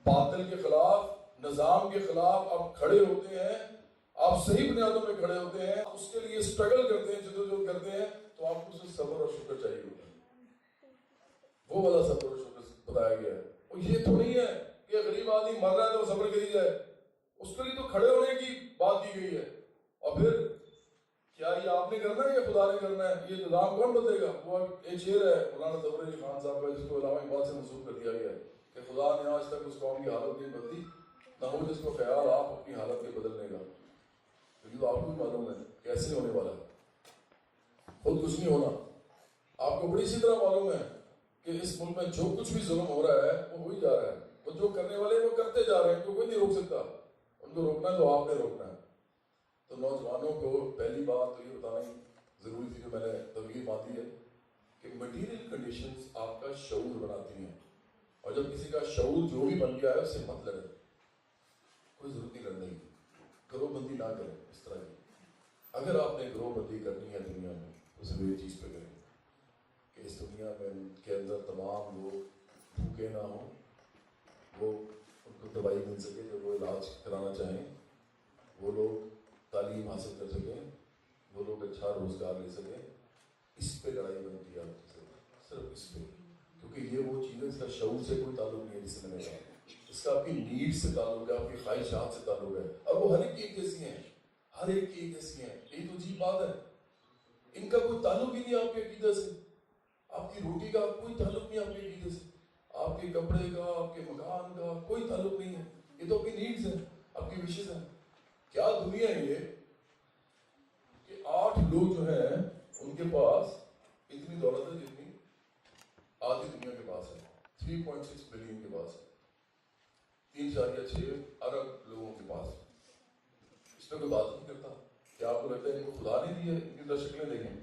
باطل کے خلاف، نظام کے خلاف آپ کھڑے ہوتے ہیں، آپ صحیح بنیادوں پہ کھڑے ہوتے ہیں، اس کے لیے اسٹرگل کرتے ہیں، جدوجہد کرتے ہیں، تو آپ کو صرف صبر اور شکر چاہیے ہوتا ہے. وہ والا صبر اور شکر بتایا گیا ہے. اور یہ تو نہیں ہے کہ غریب آدمی مر رہا ہے تو صبر کری جائے، اس کے لیے تو کھڑے ہونے کی بات کی گئی ہے. اور پھر کیا یہ آپ نے کرنا ہے یا خدا نے کرنا ہے؟ یہ نظام کون بدلے گا؟ وہ ایک شعر ہے مولانا ظفر علی خان صاحب کا جس کو علامہ اقبال سے منسوب کر دیا گیا ہے کہ خدا نے آج تک اس قوم کی حالت نہیں بدلی، نہ ہو جس کو خیال آپ اپنی حالت کے بدلنے کا. یہ تو آپ کو بھی معلوم ہے کیسے ہونے والا ہے. خود کچھ نہیں ہونا. آپ کو بڑی سی طرح معلوم ہے کہ اس ملک میں جو کچھ بھی ظلم ہو رہا ہے وہ ہو ہی جا رہا ہے. وہ جو کرنے والے وہ کرتے جا رہے ہیں، کوئی نہیں روک سکتا. ان کو روکنا ہے تو آپ نے روکنا ہے. تو نوجوانوں کو پہلی بات تو یہ بتانا ضروری تھی جو میں نے ترغیب باندھی ہے کہ مٹیریل کنڈیشنز آپ کا شعور بناتی ہیں، اور جب کسی کا شعور جو بھی بن گیا ہے اس سے مت لڑیں. کوئی ضرورت نہیں لڑنے کی. گروہ بندی نہ کریں اس طرح کی. اگر آپ نے گروہ بندی کرنی ہے دنیا میں تو صرف یہ چیز پہ کریں کہ اس دنیا میں کے اندر تمام لوگ بھوکے نہ ہوں، وہ ان کو دوائی مل سکے جب وہ علاج کرانا چاہیں، وہ لوگ تعلیم حاصل کر سکیں، وہ لوگ اچھا روزگار لے سکیں. اس پہ لڑائی بنتی ہے آپ کی صرف اس پہ. کیونکہ یہ وہ چیزیں اس کا شعور سے کوئی تعلق نہیں ہے جس میں نے کہا. اس کا آپ کی نیڈ سے تعلق ہے، آپ کی خواہشات سے تعلق ہے. اور وہ ہر ایک کی ایک جیسی ہیں، ہر ایک کی ایک جیسی ہیں. یہی تو عجیب بات ہے. ان کا کوئی تعلق ہی نہیں آپ کے عقیدے سے. آپ کی روٹی کا کوئی تعلق نہیں آپ کے عقیدے سے. آپ کے کپڑے کا، آپ کے مکان کا کوئی تعلق نہیں ہے. یہ تو آپ کی نیڈز ہیں، آپ کی وشز ہیں. کیا دنیا ہے یہ کہ 8 لوگ جو ہیں ان کے پاس اتنی دولت ہے جتنی آدھی دنیا کے پاس ہے. 3.6 بلین کے پاس ہے. 3.6 ارب لوگوں کے پاس. اس پہ کوئی بات نہیں کرتا. کیا آپ کو لگتا ہے ان کو خدا نہیں دی ہے؟ ان کی شکلیں دیکھیں.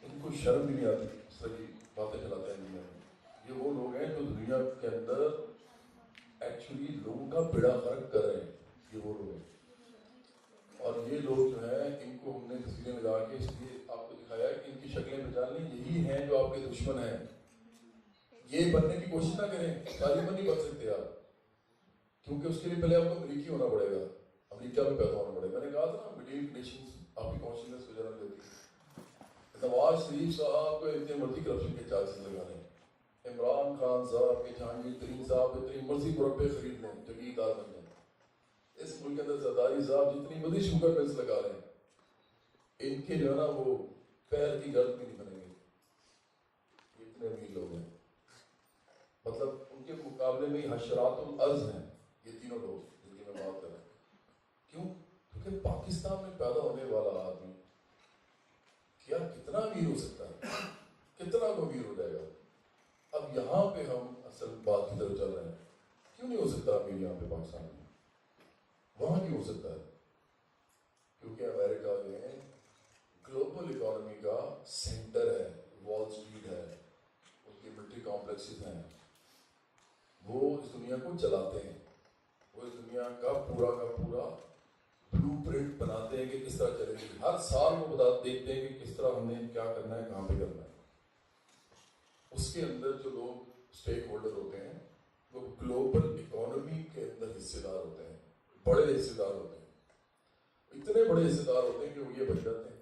ان کو شرم بھی نہیں آتی اس طرح کی باتیں چلاتے ہیں دنیا میں. یہ وہ لوگ ہیں جو دنیا کے اندر ایکچولی لوگوں کا بیڑا غرق کر رہے ہیں. یہ وہ لوگ ہیں. اور اور یہ لوگ جو ہیں ان کو ہم نے تصویریں لگا کے اس لیے آپ کو دکھایا کہ ان کی شکلیں پہچان لیں، یہی ہیں جو آپ کے دشمن ہیں. یہ بننے کی کوشش نہ کریں، طالبان نہیں بن سکتے آپ، کیونکہ اس کے لیے پہلے آپ کو امریکی ہونا پڑے گا، امریکہ میں پیدا ہونا پڑے گا. میں نے کہا تھا نا مڈل نیشنز آپ کی کانشیسنس کو جنم دیتی ہے. نواز شریف صاحب کو اتنے مرضی کرپشن کے چارجز لگانے، عمران خان صاحب کے جہانگیر ترین صاحب اتنی مرضی مربے خرید لیں، جگیردار بن جائیں. اس ملک کے اندر زرداری صاحب جتنی مرضی شوگر ملز لگا رہے ہیں، ان کے جو ہے نا وہ پیر کی گرد بھی نہیں بنیں گے. اتنے امیر لوگ ہیں، مطلب ان کے مقابلے میں حشرات الارض ہیں یہ تینوں لوگ جن کی میں بات کر رہا ہوں. کیوں؟ کیونکہ پاکستان میں پیدا ہونے والا آدمی کیا کتنا امیر ہو سکتا ہے، کتنا امیر ہو جائے گا. اب یہاں پہ ہم اصل بات کی طرف چل رہے ہیں. کیوں نہیں ہو سکتا امیر یہاں پہ پاکستان میں؟ وہاں کیوں ہو سکتا ہے؟ کیونکہ امریکہ میں گلوبل اکانومی کا سینٹر ہے، وال اسٹریٹ ہے، ان کے ملٹری کمپلیکسز ہیں، وہ اس دنیا کو چلاتے ہیں، وہ اس دنیا کا پورا بلو پرنٹ بناتے ہیں کہ کس طرح چلے گی. ہر سال وہ دیکھتے ہیں کہ کس طرح ہم نے کیا کرنا ہے، کہاں پہ کرنا ہے. اس کے اندر جو لوگ اسٹیک ہولڈر ہوتے ہیں وہ گلوبل اکانومی کے اندر حصے دار ہوتے ہیں، بڑے حصے دار ہوتے ہیں. اتنے بڑے حصے دار ہوتے ہیں کہ وہ یہ بن جاتے ہیں.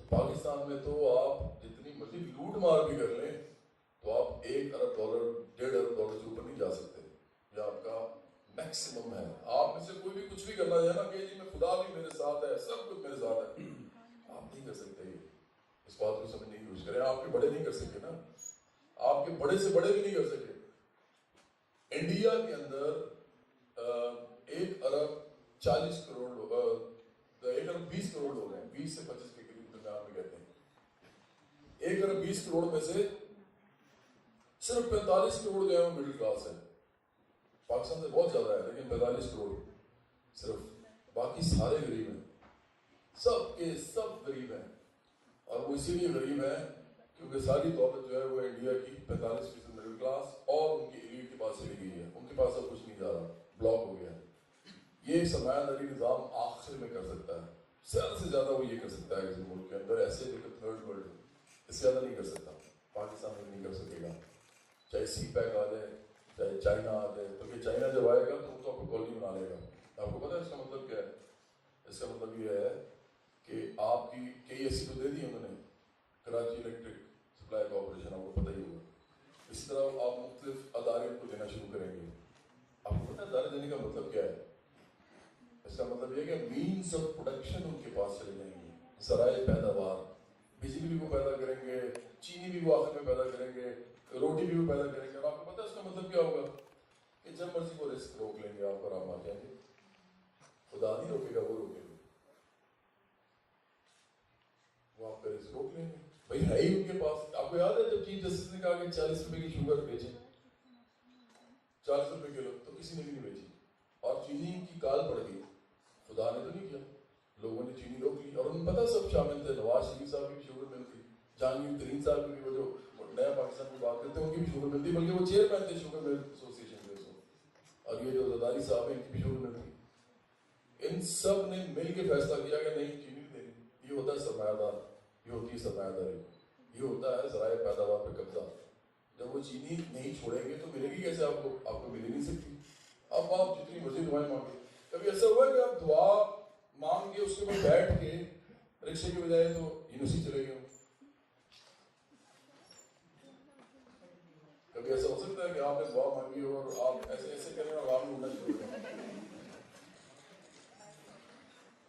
تو پاکستان میں تو آپ جتنی مرضی لوٹ مار بھی کر لیں تو آپ $1 ارب $1.5 ارب سے اوپر نہیں جا سکتے. یہ آپ کا میکسیمم ہے. آپ میں سے کوئی بھی کچھ بھی کرنا چاہے نا کہ جی میں خدا بھی میرے ساتھ ہے، سب کچھ میرے ساتھ ہے، آپ نہیں کر سکتے. یہ اس بات کو سمجھنے کی کوشش کریں. آپ کے بڑے نہیں کر سکے نا، آپ کے بڑے سے بڑے بھی نہیں کر سکے. انڈیا کے اندر 1 ارب 40 کروڑ لوگ، 1 ارب 20 کروڑ لوگ ہیں، 20 سے 25 کے قریب درمیان میں کہتے ہیں. 1 ارب 20 کروڑ میں سے صرف 45 کروڑ جو ہے مڈل کلاس ہے. پاکستان سے بہت زیادہ ہے لیکن 45 کروڑ صرف، باقی سارے غریب ہیں، سب کے سب غریب ہیں. اور وہ اسی لیے غریب ہیں کیونکہ ساری دولت جو ہے وہ انڈیا کی 45% مڈل کلاس اور ان کی ایلیٹ کے پاس چلی گئی ہے. ان کے پاس اب کچھ نہیں جا رہا، بلاک ہو گیا. یہ سرمایہ داری نظام آخر میں کر سکتا ہے، زیادہ سے زیادہ وہ یہ کر سکتا ہے کسی ملک کے اندر، ایسے جو کہ تھرڈ ورلڈ، اس سے زیادہ نہیں کر سکتا. پاکستان میں نہیں کر سکے گا. چاہے سی پیک آ جائے، چاہے چائنا آ جائے، کیونکہ چائنا جب آئے گا تو وہ تو آپ کو کالونی بنا لے گا. آپ کو پتا ہے اس کا مطلب کیا ہے؟ اس کا مطلب یہ ہے کہ آپ کی کئی ایسی تو دے دی انہوں نے، کراچی الیکٹرک سپلائی کارپوریشن، آپ کو پتہ ہی ہوگا. اس طرح آپ مختلف ادارے کو دینا شروع کریں گے. آپ کو پتہ ہے ادارے دینے کا مطلب کیا ہے؟ اس کا مطلب یہ کہ مینس آف پروڈکشن ان کے پاس چلے جائیں گے. ذرائع پیداوار، بجلی بھی وہ پیدا کریں گے، چینی بھی وہ آخر میں پیدا کریں گے، روٹی بھی وہ پیدا کریں گے. اور آپ کو پتہ ہے اس کا مطلب کیا ہوگا؟ کہ جب مرضی وہ رسک روک لیں گے آپ اور آپ آ جائیں گے. خدا نہیں روکے گا، وہ روکے گا. وہ آپ کا رسک روک لیں گے. بھائی ہے ہی ان کے پاس. آپ کو یاد ہے جب چیف جسٹس نے کہا کہ 40 روپے کی شوگر بیچیں، 40 روپے کلو، تو کسی نے بھی نہیں بیچی. اور چینی کی کال پڑ گئی. خدا نے تو نہیں کیا، لوگوں نے چینی روک لی. اور ان پتہ سب شامل تھے. نواز شریف صاحب کی بھی شوگر مل تھی، جہانگیر ترین صاحب کی بھی، وہ جو نیا پاکستان کی بات کرتے ہیں ان کی بھی شوگر ملتی، بلکہ وہ چیئرمین تھے شوگر مل ایسوسیشن کے. اور یہ جو زرداری صاحب ہیں ان کی بھی شوگر ملتی. ان سب نے مل کے فیصلہ کیا کہ نہیں چینی نہیں دینی. یہ ہوتا ہے سرمایہ دار، یہ ہوتی ہے سرمایہ داری، یہ ہوتا ہے ذرائع پیداوار پہ قبضہ. جب وہ چینی نہیں چھوڑیں گے تو ملے گی کیسے آپ کو؟ آپ کو مل ہی نہیں سکتی. اب آپ جتنی مرضی دعائیں مانگے. کبھی ایسا ہوا ہے کہ آپ دعا مانگ کے اس کے اوپر بیٹھ کے رکشے کی بجائے تو یونیورسٹی چلے گئے ہوں؟ کبھی ایسا ہو سکتا ہے کہ آپ نے دعا مانگی اور آپ ایسے ایسے کریں اور آپ اڑنا شروع کریں؟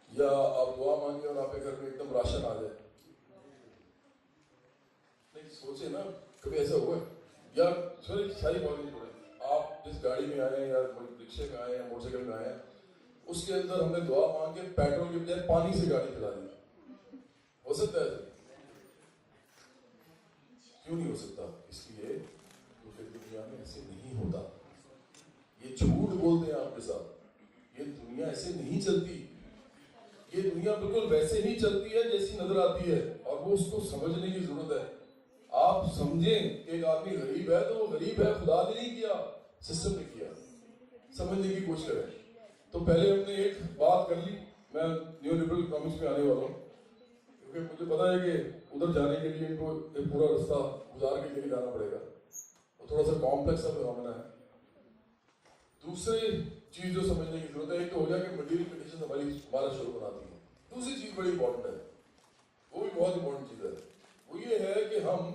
یا آپ دعا مانگے اور آپ کے گھر میں ایک دم راشن آ جائے؟ نہیں سوچے نا، کبھی ایسا ہوا ہے؟ یا ساری بات نہیں چھوڑیں، آپ جس گاڑی میں آئے یا رکشے میں آئے یا موٹر سائیکل میں آئے، اس کے اندر ہم نے دعا مانگ کے پیٹرول کی بجائے پانی سے گاڑی چلا دی. ہو سکتا ہے؟ کیوں نہیں ہو سکتا؟ اس لیے کیونکہ دنیا میں ایسے نہیں ہوتا. یہ جھوٹ بولتے ہیں آپ کے ساتھ. یہ دنیا ایسے نہیں چلتی. یہ دنیا بالکل ویسے ہی چلتی ہے جیسی نظر آتی ہے، اور وہ اس کو سمجھنے کی ضرورت ہے. آپ سمجھیں کہ ایک آدمی غریب ہے تو وہ غریب ہے، خدا نے نہیں کیا، سسٹم نے کیا. سمجھنے کی کوشش کریں. تو پہلے ہم نے ایک بات کر لی, میں نیو لبرل اکنامکس میں آنے والا ہوں کیونکہ مجھے پتا ہے کہ ادھر جانے کے لیے ان کو ایک پورا رستہ گزار کے لیے جانا پڑے گا, وہ تھوڑا سا کمپلیکس سا فنامنا ہے. دوسری چیز جو سمجھنے کی ضرورت ہے, ایک تو ہو گیا کہ مٹیریل کنڈیشن ہمارا شروع بناتی ہیں. دوسری چیز بڑی امپورٹنٹ ہے, وہ بھی بہت امپورٹنٹ چیز ہے, وہ یہ ہے کہ ہم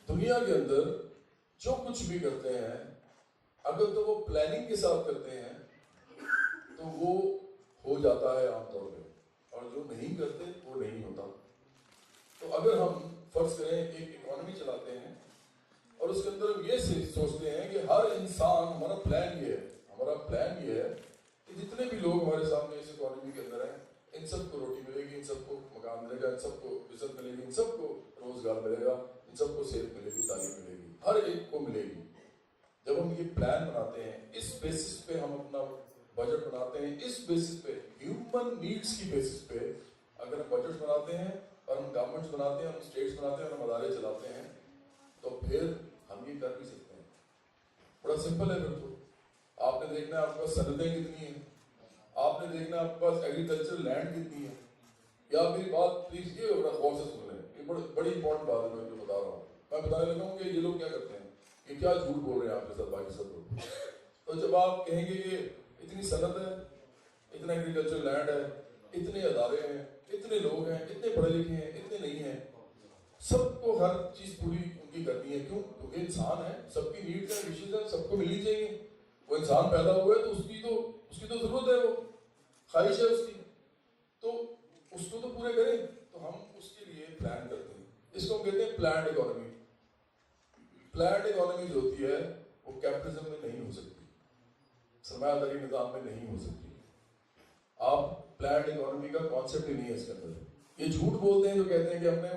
دنیا کے اندر جو کچھ بھی کرتے ہیں اگر تو وہ پلاننگ کے ساتھ کرتے ہیں تو وہ ہو جاتا ہے عام طور پہ, اور جو نہیں کرتے وہ نہیں ہوتا. تو اگر ہم فرض کریں ایک اکانومی چلاتے ہیں اور اس کے اندر ہم یہ سوچتے ہیں کہ ہر انسان, ہمارا پلان یہ ہے کہ جتنے بھی لوگ ہمارے سامنے اس اکانومی کے اندر ہیں ان سب کو روٹی ملے گی, ان سب کو مکان ملے گا, ان سب کو عزت ملے گی, ان سب کو روزگار ملے گا, ان سب کو صحت ملے گی, تعلیم ملے گی, ہر ایک کو ملے گی. جب ہم یہ پلان بناتے ہیں, اس بیسس پہ ہم اپنا بجٹ بناتے ہیں, اس بیسس پہ ہیومن نیڈس کی بیسس پہ اگر ہم بجٹ بناتے ہیں اور ہم گورنمنٹس بناتے ہیں, ہم اسٹیٹس بناتے ہیں اور ہم ادارے چلاتے ہیں, تو پھر ہم یہ کر بھی سکتے ہیں. بڑا سمپل ہے. پھر تو آپ نے دیکھنا ہے آپ کے پاس صنعتیں کتنی ہیں, آپ نے دیکھنا ہے آپ کے پاس ایگریکلچر لینڈ کتنی ہے. یا میری بات پلیز یہ بڑا غور سے سن لیں, یہ بڑی امپورٹنٹ بات ہے میں جو بتا رہا ہوں. میں بتانے لگا ہوں کہ یہ لوگ کیا کرتے ہیں, یہ کیا جھوٹ بول رہے ہیں آپ کے ساتھ باقی سب لوگ. تو جب آپ کہیں گے کہ اتنی صنعت ہے, اتنا ایگریکلچر لینڈ ہے, اتنے ادارے ہیں, اتنے لوگ ہیں, اتنے پڑھے لکھے ہیں, اتنے نہیں ہیں, سب کو ہر چیز پوری ان کی کرنی ہے. کیوں؟ کیونکہ انسان ہے, سب کی نیڈس ہیں, وشیز ہیں, سب کو ملنی چاہیے. وہ انسان پیدا ہوا ہے تو اس کی تو ضرورت ہے, وہ خواہش ہے اس کی, تو اس کو تو پورے کریں. تو ہم اس کے لیے پلان کرتے ہیں, اس کو ہم کہتے ہیں پلانڈ اکانومی. پلانڈ اکانومی جو ہوتی ہے وہ کیپٹلزم میں نہیں ہو سکتی, سرمایہ داری نظام میں نہیں ہو سکتی. آپ پلانڈ اکانومی کا کانسیپٹ ہی نہیں ہے اس کے اندر. یہ جھوٹ بولتے ہیں جو کہتے ہیں کہ ہم نے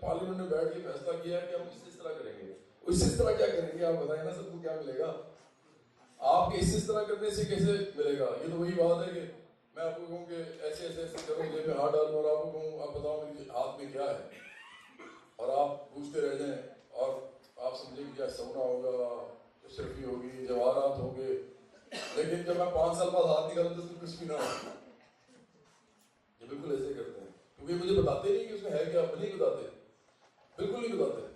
پارلیمنٹ میں بیٹھ کے فیصلہ کیا ہے کہ ہم اس طرح کریں گے. اس طرح کیا کریں گے آپ بتائیں نا, سب کو کیا ملے گا؟ آپ کے اس طرح کرنے سے کیسے ملے گا؟ یہ تو وہی بات ہے کہ میں آپ کو کہوں کہ ایسے کروں, جیب میں ہاتھ ڈالوں اور آپ کو کہوں آپ بتاؤ میرے ہاتھ میں کیا ہے, اور آپ پوچھتے رہ جائیں اور آپ سمجھیں کہ کیا سونا ہوگا, اشرفی ہوگی, جواہرات ہوں گے, لیکن جب میں 5 سال بعد ہاتھ نکالوں تو اس میں کچھ بھی نہ ہو. یہ بالکل ایسے کرتے ہیں کیونکہ مجھے بتاتے نہیں کہ اس میں ہے کیا, نہیں بتاتے, بالکل نہیں بتاتے.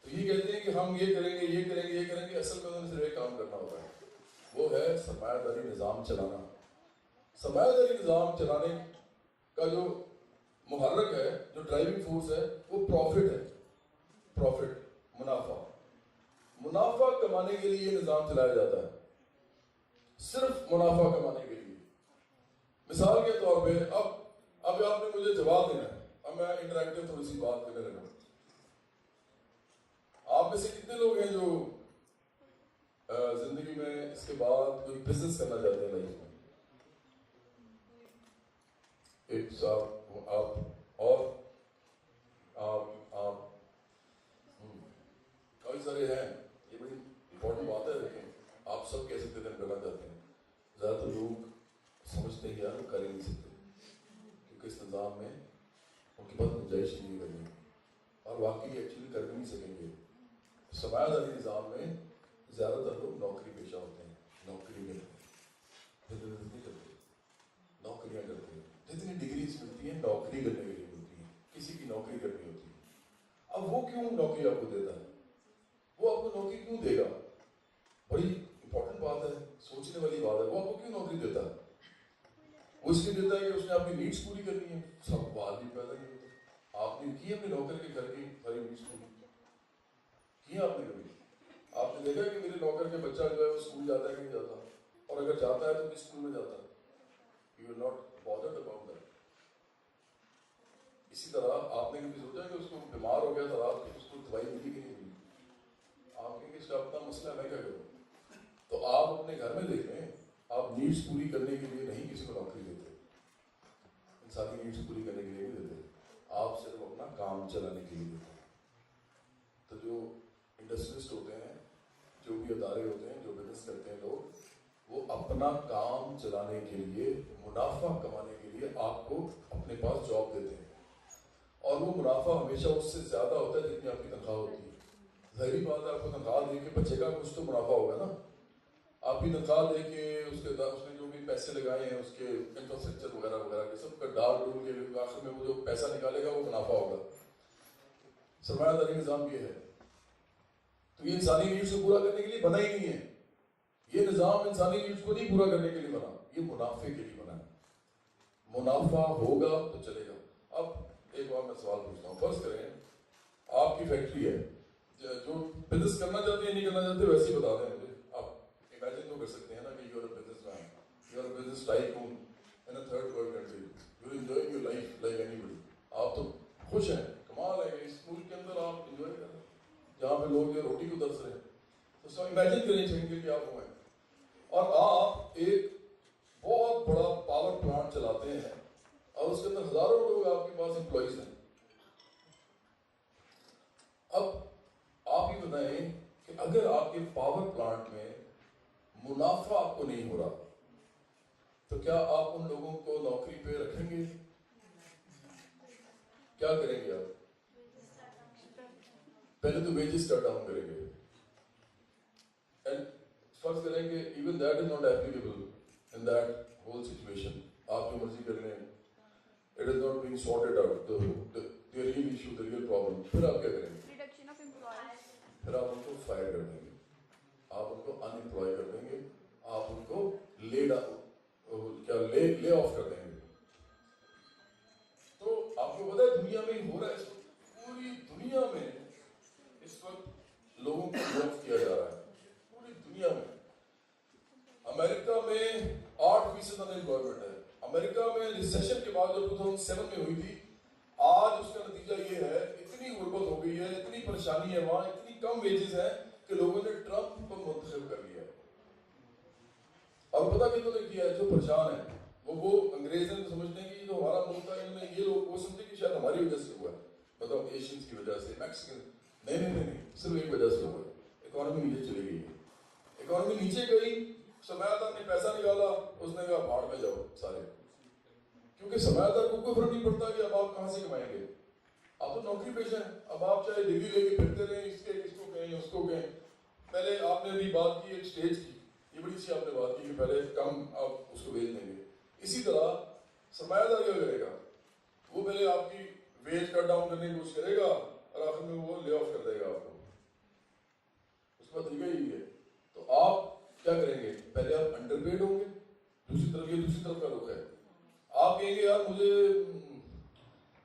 تو یہ کہتے ہیں کہ ہم یہ کریں گے, یہ کریں گے, یہ کریں گے. اصل میں انہوں نے صرف ایک کام کرنا ہوتا ہے, وہ ہے سرمایہ داری نظام چلانا. سرمایہ داری نظام چلانے کا جو محرک ہے, جو ڈرائیونگ فورس ہے, وہ پروفٹ ہے. پروفٹ, منافع کمانے کے لیے یہ نظام چلایا جاتا ہے, صرف منافع کمانے کے لیے. مثال کے طور پہ اب آپ نے مجھے جواب دینا ہے, اب میں انٹریکٹیو تھوڑی سی بات کرنے لگا. آپ میں سے کتنے لوگ ہیں جو زندگی میں اس کے بعد کوئی بزنس کرنا چاہتے ہیں لائف میں؟ ایک صاحب, آپ اور آپ کئی سارے ہیں. یہ بڑی امپورٹنٹ بات ہے. لیکن آپ سب کہہ سکتے ہیں کرنا چاہتے ہیں. زیادہ تر لوگ سمجھتے ہیں کہ یار کر ہی نہیں سکتے کیونکہ اس نظام میں ان کے پاس گنجائش نہیں کرنی, اور واقعی ایکچولی کر بھی نہیں سکیں گے. سرمایہ داری نظام میں زیادہ تر لوگ نوکری پیشہ ہوتے ہیں, نوکری میں نہیں کرتے, نوکریاں کرتے ہیں. جتنی ڈگریز ملتی ہیں نوکری کرنے کے لیے ملتی ہیں, کسی کی نوکری کرنی ہوتی ہے. اب وہ کیوں نوکری آپ کو دیتا ہے, وہ آپ کو نوکری کیوں دے گا؟ بڑی امپورٹنٹ بات ہے, سوچنے والی بات ہے. وہ آپ کو کیوں نوکری دیتا ہے؟ وہ اس لیے دیتا ہے کہ اس نے آپ کی نیڈس پوری کرنی ہے. سب بات بھی پیدا نہیں ہوتا. آپ نے کی اپنے نوکر کے گھر کی ساری نیڈس پوری کی آپ نے کبھی؟ آپ نے دیکھا کہ میرے نوکر کے بچہ جو ہے وہ اسکول جاتا ہے کہ نہیں جاتا, اور اگر جاتا ہے تو کس اسکول میں جاتا ہے؟ You will not bothered about that. اسی طرح آپ نے کبھی سوچا کہ اس کو بیمار ہو گیا تھا رات کو, اس کو دوائی ملی کہ نہیں ملی؟ آپ کہیں کہ اس کا اپنا مسئلہ میں کیا کروں. تو آپ اپنے گھر میں دیکھیں, آپ نیڈس پوری کرنے کے لیے نہیں کسی کو نوکری دیتے, انسانی نیڈس پوری کرنے کے لیے نہیں دیتے, آپ صرف اپنا کام چلانے کے لیے دیتے. تو جو انڈسٹریلسٹ ہوتے ہیں, جو بھی ادارے ہوتے ہیں, جو بزنس کرتے ہیں لوگ, وہ اپنا کام چلانے کے لیے, منافع کمانے کے لیے آپ کو اپنے پاس جاب دیتے ہیں, اور وہ منافع ہمیشہ اس سے زیادہ ہوتا ہے جتنی آپ کی تنخواہ ہوتی ہے. ظاہری بات ہے, آپ کو تنخواہ دے کے بچے کا کچھ تو منافع ہوگا نا. آپ کی تنخواہ دے کے اس نے جو بھی پیسے لگائے ہیں اس کے انفراسٹرکچر وغیرہ وغیرہ کے سب کا ڈال ڈول کے آخر میں وہ جو پیسہ نکالے گا وہ منافع ہوگا. سرمایہ داری نظام یہ ہے. تو یہ انسانی نیڈس کو پورا کرنے کے لیے بنا ہی نہیں ہے. یہ نظام انسانی نیڈس کو نہیں پورا کرنے کے لیے بنا, یہ منافع کے لیے بنا ہے. منافع ہوگا تو چلے گا. اب ایک اور میں سوال پوچھتا ہوں. فرض کریں آپ کی فیکٹری ہے, جو بزنس کرنا چاہتے ہیں نہیں کرنا چاہتے ویسے ہی بتا دیں مجھے. آپ امیجن تو کر سکتے ہیں نا کہ you are a businessman, you are a business tycoon in a third world country, you are enjoying your life like anybody. آپ تو خوش ہیں, کمال ہے, اس ملک کے اندر آپ انجوائے کر رہے ہیں جہاں پہ لوگ جو روٹی کو ترس رہے ہیں. تو سب امیجن کریں چاہیے کہ آپ ہوئے اور آپ ایک بہت بڑا پاور پلانٹ چلاتے ہیں اور اس کے اندر ہزاروں لوگ آپ کے پاس امپلائیز ہیں. اب آپ ہی بتائیں کہ اگر آپ کے پاور پلانٹ میں منافع آپ کو نہیں ہو رہا تو کیا آپ ان لوگوں کو نوکری پہ رکھیں گے؟ کیا کریں گے آپ؟ پہلے تو ویجز کٹ ڈاؤن کریں گے. اینڈ فرض کریں کہ even that is not applicable in that whole situation. آپ جو مرضی کر لیں, it is not being sorted out the real issue, the real problem. پھر آپ کیا کریں گے؟ Reduction of employees. پھر آپ ان کو فائر کر دیں گے, آپ ان کو ان امپلائی کر دیں گے, آپ ان کو لے آف کر دیں گے. تو آپ کو پتا ہے دنیا میں ہو رہا ہے اس وقت, پوری دنیا میں اس وقت لوگوں کو لے آف کیا جا رہا ہے پوری دنیا میں. امریکہ میں 8% ان امپلائمنٹ ہے. امریکہ میں ریسیشن کے بعد جو 2007 میں ہوئی تھی, آج اس کا نتیجہ یہ ہے اتنی غربت ہو گئی ہے, اتنی پریشانی ہے وہاں, اتنی کم ویجز ہیں کہ لوگوں نے ٹرمپ کو منتخب کر لیا ہے. اور پتہ کتوں نے کیا ہے؟ جو پریشان ہیں وہ انگریز ہیں, سمجھتے ہیں کہ یہ تو ہمارا ملک ہے, انہوں نے یہ لوگ وہ سمجھتے کہ شاید ہماری وجہ سے ہوا ہے, مطلب ایشینز کی وجہ سے, میکسیکن. نہیں, صرف ایک وجہ سے ہوا ہے, اکانومی نیچے چلی گئی ہے. اکانومی نیچے گئی, سرمایہ دار نے پیسہ نکالا, اس نے کہا بھاڑ میں جاؤ سارے, کیونکہ سرمایہ دار کو کوئی فرق نہیں پڑتا کہ اب آپ کہاں سے کمائیں گے, آپ تو نوکری پیشہ ہیں. اب آپ چاہے ڈگری لے کے پھرتے رہیں, اس کو کہیں اس کو کہیں. پہلے آپ نے ابھی بات کی ایک اسٹیج کی, یہ بڑی سی آپ نے بات کی کہ پہلے کم آپ اس کو بھیج دیں گے. اسی طرح سرمایہ دار کیا کرے گا, وہ پہلے آپ کی ویج کٹ ڈاؤن کرنے کی کوشش کرے گا اور آخر میں وہ لے آف کر دے گا آپ کو. اس کا طریقہ یہی ہے. تو آپ کیا کریں گے؟ پہلے آپ انڈر پیڈ ہوں گے, دوسری طرف کا رخ ہے. آپ کہیں گے یار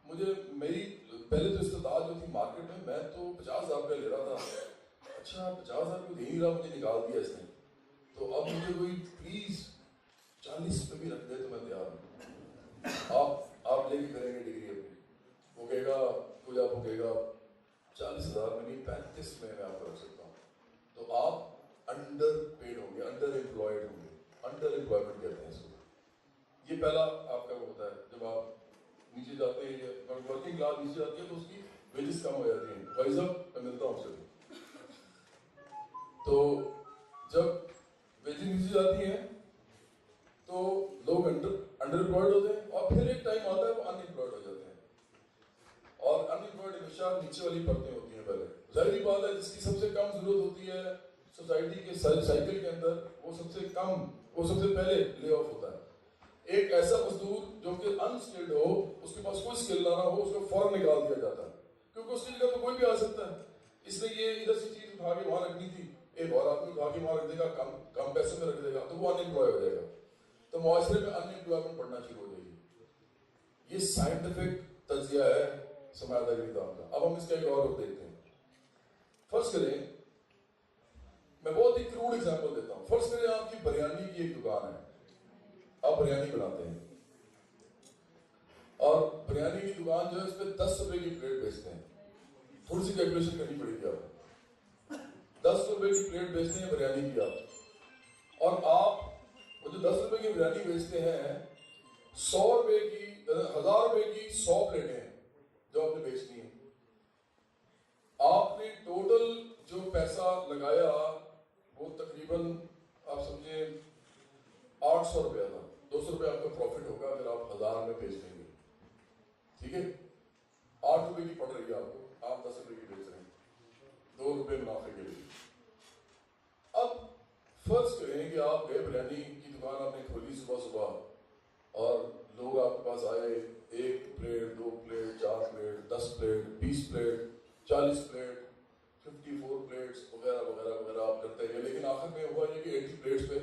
مجھے میری پہلے تو استطاعت جو تھی مارکیٹ میں تو 50,000 روپیہ لے رہا تھا, اچھا 50,000 روپئے دے نہیں رہا, مجھے نکال دیا اس نے, تو اب مجھے کوئی پلیز 40 پہ بھی رکھ دے تو میں تیار ہوں. آپ لے کے کریں گے ڈگری اپنی, وہ کہے گا, کوئی آپ کو کہے گا 40,000 میں نہیں 35 میں آپ کو رکھ سکتا ہوں. تو آپ انڈر پیڈ ہوں گے, انڈر امپلائڈ ہوں گے. انڈر امپلائمنٹ کہتے ہیں اس کو. یہ پہلا آپ کا وہ ہوتا ہے. جب آپ نیچے جاتے ہیں, ورکنگ کلاس نیچے جاتی ہے تو اس کی ویجز کم ہو جاتی ہیں. بھائی صاحب میں ملتا ہوں آپ سے. تو جب ویجز نیچے جاتی ہیں تو لوگ انڈر امپلائڈ ہوتے ہیں, اور پھر ایک ٹائم آتا ہے وہ ان امپلائڈ ہو جاتے ہیں. اور ان امپلائڈ ہمیشہ نیچے والی پرتیں ہوتی ہیں. پہلے ظاہری بات ہے, جس کی سب سے کم ضرورت ہوتی ہے سوسائٹی کے سائیکل کے اندر, وہ سب سے پہلے لے آف ہوتا ہے. ایک ایسا مزدور جو کہ انسکلڈ ہو, اس کے پاس کوئی اسکل نہ ہو, اس کو فوراً نکال دیا جاتا ہے, کیونکہ اس کی جگہ تو کوئی بھی آ سکتا ہے. اس نے یہ ادھر سے چیز اٹھا کے وہاں رکھنی تھی, ایک اور آدمی اٹھا کے وہاں رکھ دے گا, کم پیسے میں رکھ دے گا, تو وہ ان امپلائے ہو جائے گا. تو معاشرے میں ان امپلائمنٹ بڑھنا شروع ہو جائے گی. یہ سائنٹیفک تجزیہ ہے سرمایہ داری نظام کا. اب ہم اس کا ایک اور رخ دیکھتے ہیں. فرض کریں, میں بہت ہی کروڈ ایگزامپل دیتا ہوں. فرض کریں آپ کی بریانی کی ایک دکان ہے, آپ بریانی بناتے ہیں, اور بریانی کی دکان جو ہے اس پہ 10 روپے کی پلیٹ بیچتے ہیں. تھوڑی سی کیلکولیشن کرنی پڑے گی آپ کو. 10 روپے کی پلیٹ بیچتے ہیں بریانی کی آپ, اور آپ وہ جو 10 روپے کی بریانی بیچتے ہیں, 100 روپے کی 1000 روپے کی 100 پلیٹیں ہیں جو آپ نے بیچنی ہیں. آپ نے ٹوٹل جو پیسہ لگایا وہ تقریباً آپ سمجھیں 800 روپیہ تھا. 200 روپے آپ کا پروفٹ ہوگا اگر آپ 1000 میں بیچ دیں گے. ٹھیک ہے, 8 روپے کی پڑ رہی ہے آپ کو, آپ 10 روپے کی بیچ رہے ہیں, 2 روپے منافع کے لیے. اب فرض کریں کہ بریانی کی دکان آپ نے کھولی صبح صبح اور لوگ آپ کے پاس آئے 1 plate 2 plate 4 plate 10 plate 20 plate 40 plate 54 plates وغیرہ وغیرہ وغیرہ آپ کرتے گئے, لیکن آخر میں ہوا یہ کہ 80 پلیٹس پہ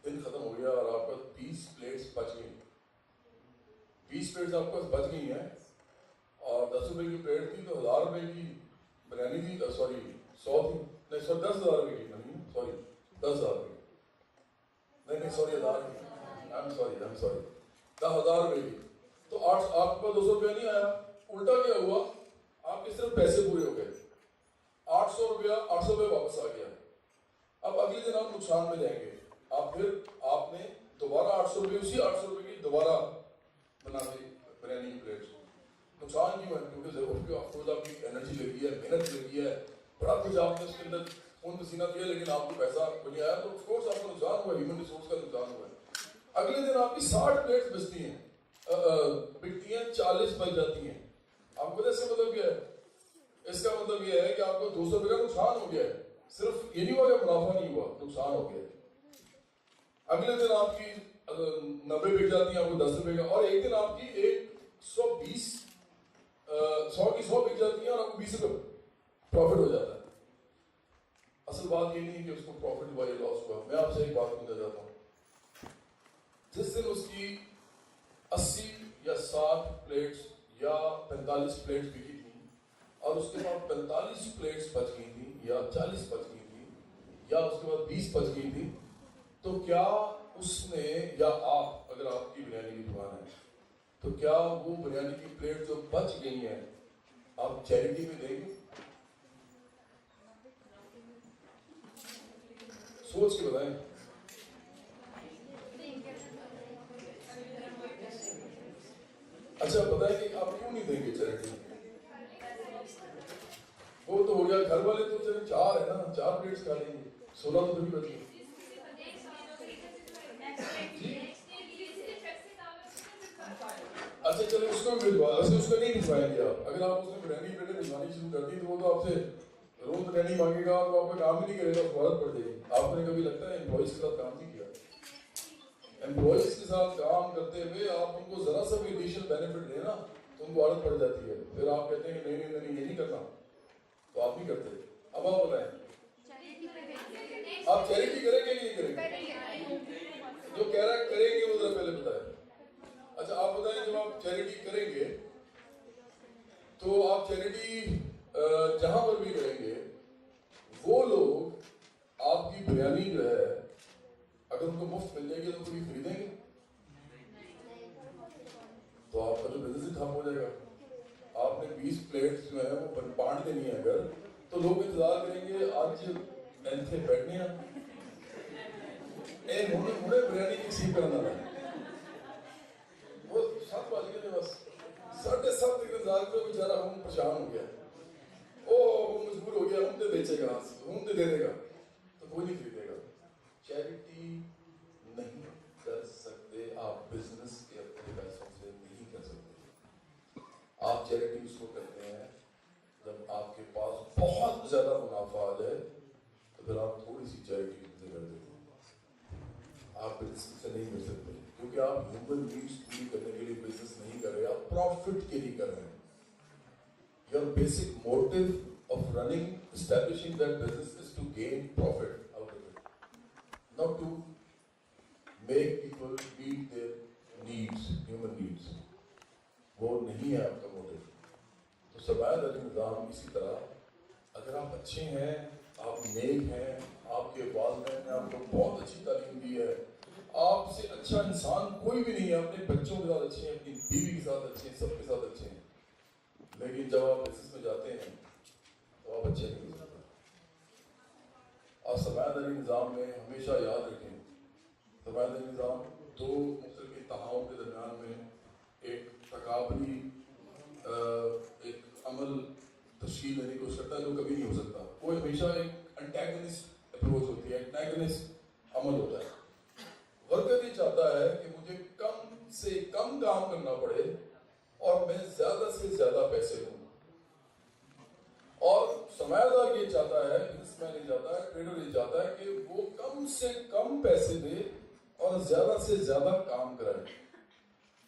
دن ختم ہو گیا اور آپ کا 20 پلیٹس بچ گئی. 20 پلیٹس آپ کے پاس بچ گئی ہیں اور 10 روپے کی پلیٹ تھی تو 1000 روپے کی بریانی تھی, سوری 100 تھی, نہیں سوری 10,000 روپے کی نہیں, سوری 10,000 روپے کی, نہیں سوری 1000 کی, I'm sorry 10,000 روپے کی. تو آپ کے پاس 200 روپیہ نہیں آیا, الٹا کیا ہوا, آپ کے صرف پیسے پورے ہو گئے, 800 روپے واپس آ گیا. اب اگلے دن آپ نقصان میں جائیں گے, آپ نے دوبارہ 800 روپے اسی 800 روپے کی دوبارہ بنا دی بریانی کی پلیٹ. نقصان کیوں ہے؟ کیونکہ آپ کی انرجی لگی ہے, محنت لگی ہے, بڑا کچھ آپ نے اس کے اندر خون پسینہ کیا, لیکن آپ کو پیسہ نہیں آیا, تو آف کورس آپ کو نقصان ہوا, ہیومن ریسورس کا نقصان ہوا ہے. اگلے دن آپ کی 60 پلیٹس بچتی ہیں, بکتی ہیں, 40 بچ جاتی ہیں. آپ کو اس کا مطلب کیا ہے؟ اس کا مطلب یہ ہے کہ آپ کو 200 روپے کا نقصان ہو گیا ہے. صرف یہ نہیں ہوا کہ منافع نہیں ہوا, نقصان ہو گیا. اگلے دن آپ کی 90 بک جاتی ہیں, آپ کو 10 روپے کا, اور ایک دن آپ کی 120 100 کی 100 بک جاتی ہیں اور آپ کو 20 روپے پروفٹ ہو جاتا ہے. اصل بات یہ نہیں کہ اس کو پروفٹ ہوا یا لاس ہوا. میں آپ سے ایک بات پوچھنا چاہتا ہوں, جس دن اس کی 80 یا 60 پلیٹس یا 45 پلیٹس بکی تھی اور اس کے بعد 45 پلیٹس بچ گئی تھی یا 40 بچ گئی تھی یا اس کے بعد 20 بچ گئی تھی, تو کیا اس نے, یا آپ اگر آپ کی بریانی کی دکان ہے تو کیا وہ بریانی کی پلیٹ جو بچ گئی ہیں آپ چیریٹی میں دیں گے؟ سوچ کے بتائیں. اچھا بتائیں کہ آپ کیوں نہیں دیں گے چیریٹی؟ وہ تو ہو گیا, گھر والے تو چلے 4 ہے نا, 4 پلیٹس کھا لیں گے, 16 تو بھی بچ گئی. اچھا چلے اس کو بھی بھجوا, ایسے اس کو نہیں بھجوائیں گے آپ. اگر آپ اس میں بریانی پہلے بھجوانی شروع کر دی تو وہ تو آپ سے روز بریانی مانگے گا, تو آپ کا کام ہی نہیں کرے گا, فوراً پڑ جائے گی. آپ نے کبھی لگتا ہے امپلائیز کے ساتھ کام نہیں کیا؟ امپلائیز کے ساتھ کام کرتے ہوئے آپ ان کو ذرا سا بھی ایڈیشنل بینیفٹ دیں نا تو ان کو عادت پڑ جاتی ہے. پھر آپ کہتے ہیں کہ نہیں یہ نہیں کرنا, تو آپ نہیں کرتے. اب آپ بتائیں آپ چیریٹی کریں گے کہ نہیں کریں گے؟ جو کہہ رہا ہے کریں گے وہ ذرا پہلے بتائیں. اچھا آپ بتائیں, جب آپ چیریٹی کریں گے تو آپ چیریٹی جہاں پر بھی کریں گے, وہ لوگ آپ کی بریانی جو ہے اگر ان کو مفت مل جائے گی تو کبھی خریدیں گے؟ تو آپ کا تو بزنس ہی ٹھپ ہو جائے گا. آپ نے 20 پلیٹس جو ہے وہ بانٹ دینی ہے اگر, تو لوگ انتظار کریں گے آج ایتھے بیٹھنے ہیں مجھے بریانی کی سیکھ کرنا ہے. وہ 7 بج گئے تھے, بس 7:30 تک انتظار کرو, بیچارہ ہم پریشان ہو گیا, وہ مجبور ہو گیا, ہم دے بیچے گا, ہم دے دے گا, تو کوئی نہیں خریدے گا. چیریٹی نہیں کر سکتے آپ, بزنس کے اپنے پیسوں سے نہیں کر سکتے. آپ چیریٹی اس کو کرتے ہیں جب آپ کے پاس بہت زیادہ منافع آ جائے, تو پھر آپ تھوڑی سی چیریٹی کر دیتے ہیں. آپ بزنس سے نہیں کر سکتے کیونکہ آپ ہیومن نیڈس پوری کرنے کے لیے بزنس نہیں کر رہے, آپ پروفٹ کے لیے کر رہے ہیں. Your basic motive of running, establishing that business is to gain profit out of it, not to make people meet their needs, human needs. وہ نہیں ہے آپ کا موٹیو. تو سرمایہ داری نظام اسی طرح, اگر آپ اچھے ہیں, آپ نیک ہیں, آپ کے والدین نے آپ کو بہت اچھی تعلیم دی ہے, آپ سے اچھا انسان کوئی بھی نہیں ہے, اپنے بچوں کے ساتھ اچھے ہیں, اپنی بیوی کے ساتھ اچھے ہیں, سب کے ساتھ اچھے ہیں, لیکن جب آپ بزنس میں جاتے ہیں تو آپ اچھے نہیں ہو سکتے. آپ سرمایہ داری نظام میں ہمیشہ یاد رکھیں, سرمایہ داری نظام 2 مختلف انتہاؤں کے درمیان میں ایک تقابلی ایک عمل تشکیل دینے کی کوشش کرتا ہے جو کبھی نہیں ہو سکتا. وہ ہمیشہ ایک انٹیگنسٹ اپروچ ہوتی ہے, انٹیگنسٹ عمل ہوتا ہے. ورکر یہ چاہتا ہے کہ مجھے کم سے کم کام کرنا پڑے اور میں زیادہ سے زیادہ پیسے لوں, اور سرمایہ دار یہ چاہتا ہے, بزنس مین یہ چاہتا ہے, ٹریڈر یہ چاہتا ہے کہ وہ کم سے کم پیسے دے اور زیادہ سے زیادہ کام کرائیں,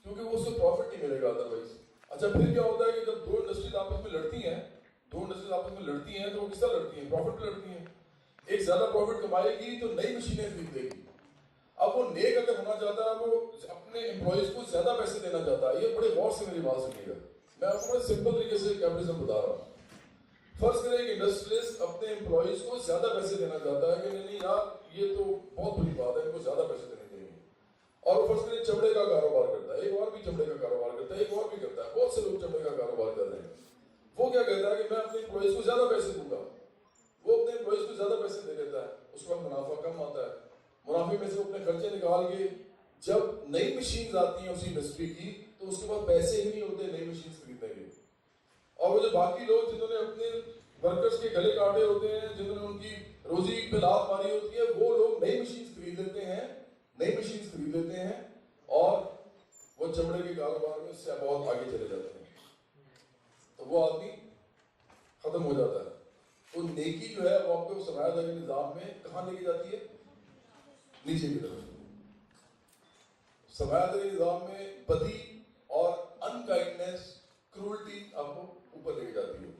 کیونکہ وہ اس کو پروفٹ نہیں ملے گا ادروائز. اچھا پھر کیا ہوتا ہے کہ جب دو انڈسٹریز آپس میں لڑتی ہیں, تو وہ کس طرح لڑتی ہیں؟ پروفٹ پہ لڑتی ہیں. ایک زیادہ پروفٹ کمائے گی تو نئی مشینیں خرید لے گی. اب وہ نیک اگر ہونا چاہتا ہے, وہ اپنے امپلائیز کو زیادہ پیسے دینا چاہتا ہے. یہ بڑے غور سے میری بات سنیے گا, میں آپ کو بڑے سمپل طریقے سے کیپٹلزم بتا رہا ہوں. فرض کریں کہ انڈسٹریز اپنے امپلائیز کو زیادہ پیسے دینا چاہتا ہے کہ نہیں یار یہ تو بہت بری بات ہے, ان کو زیادہ پیسے دینے چاہیے. اور فرض کریں چمڑے کا کاروبار کرتا ہے, ایک اور بھی چمڑے کا کاروبار کرتا ہے, ایک اور بھی کرتا ہے, بہت سے لوگ چمڑے کا کاروبار کر رہے ہیں. وہ کیا کہتا ہے کہ میں اپنے امپلائیز کو زیادہ پیسے دوں گا. وہ اپنے امپلائیز کو زیادہ پیسے دے دیتا ہے, اس کا منافع کم آتا ہے. منافع میں سے اپنے خرچے نکال کے جب نئی مشینز آتی ہیں اسی انڈسٹری کی, تو اس کے بعد پیسے ہی نہیں ہوتے نئی مشینز خریدنے کے. اور وہ جو باقی لوگ جنہوں نے اپنے ورکرز کے گلے کاٹے ہوتے ہیں, جنہوں نے ان کی روزی پہ لات ماری ہوتی ہے, وہ لوگ نئی مشینز خرید لیتے ہیں اور وہ چمڑے کے کاروبار میں اس سے بہت آگے چلے جاتے ہیں. تو وہ آدمی ختم ہو جاتا ہے. تو نیکی جو ہے وہ آپ کو سرمایہ داری نظام میں کہاں لے کے جاتی ہے؟ نیچے کی طرف. سرمایہ داری نظام میں بدی اور انکائنڈنس, کرولٹی آپ کو اوپر لے کے جاتی ہے.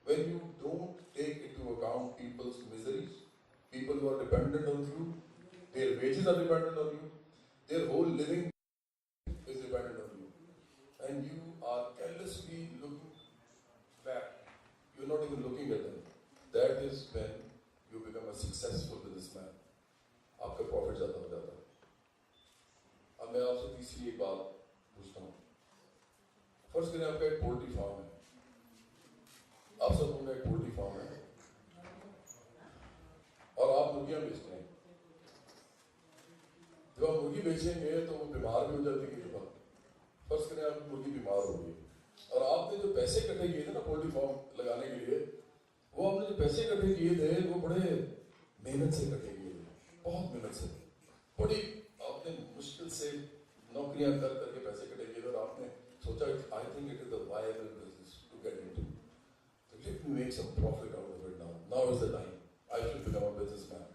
When you don't take into account people's miseries, people who are dependent on you, their wages are dependent on you, their whole living is dependent on you, and you are carelessly looking back. You're not even looking at them. That is when you become a successful businessman. آپ کا profit زیادہ ہو جاتا ہے. اب میں آپ سے تیسری ایک بات پوچھتا ہوں. فرض کریں آپ کا ایک پولٹری فارم ہے, آپ سب لوگوں کا ایک پولٹری فارم ہے اور آپ مرغیاں بیچتے ہیں. جب آپ مرغی بیچیں گے تو وہ بیمار بھی ہو جاتی ہے. فرض کریں آپ کی مرغی بیمار ہو گئی اور آپ نے جو پیسے اکٹھے کیے تھے نا پولٹری فارم لگانے کے لیے, وہ آپ نے جو پیسے اکٹھے کیے تھے وہ بڑے محنت سے اکٹھے کیے تھے, بہت محنت سے, بڑی آپ نے مشکل سے نوکریاں کر کر کے پیسے اکٹھے کیے تھے, اور آپ نے سوچا I think it is a viable business to get into. So let me make some profit out of it now. Now is the time. I should become a businessman.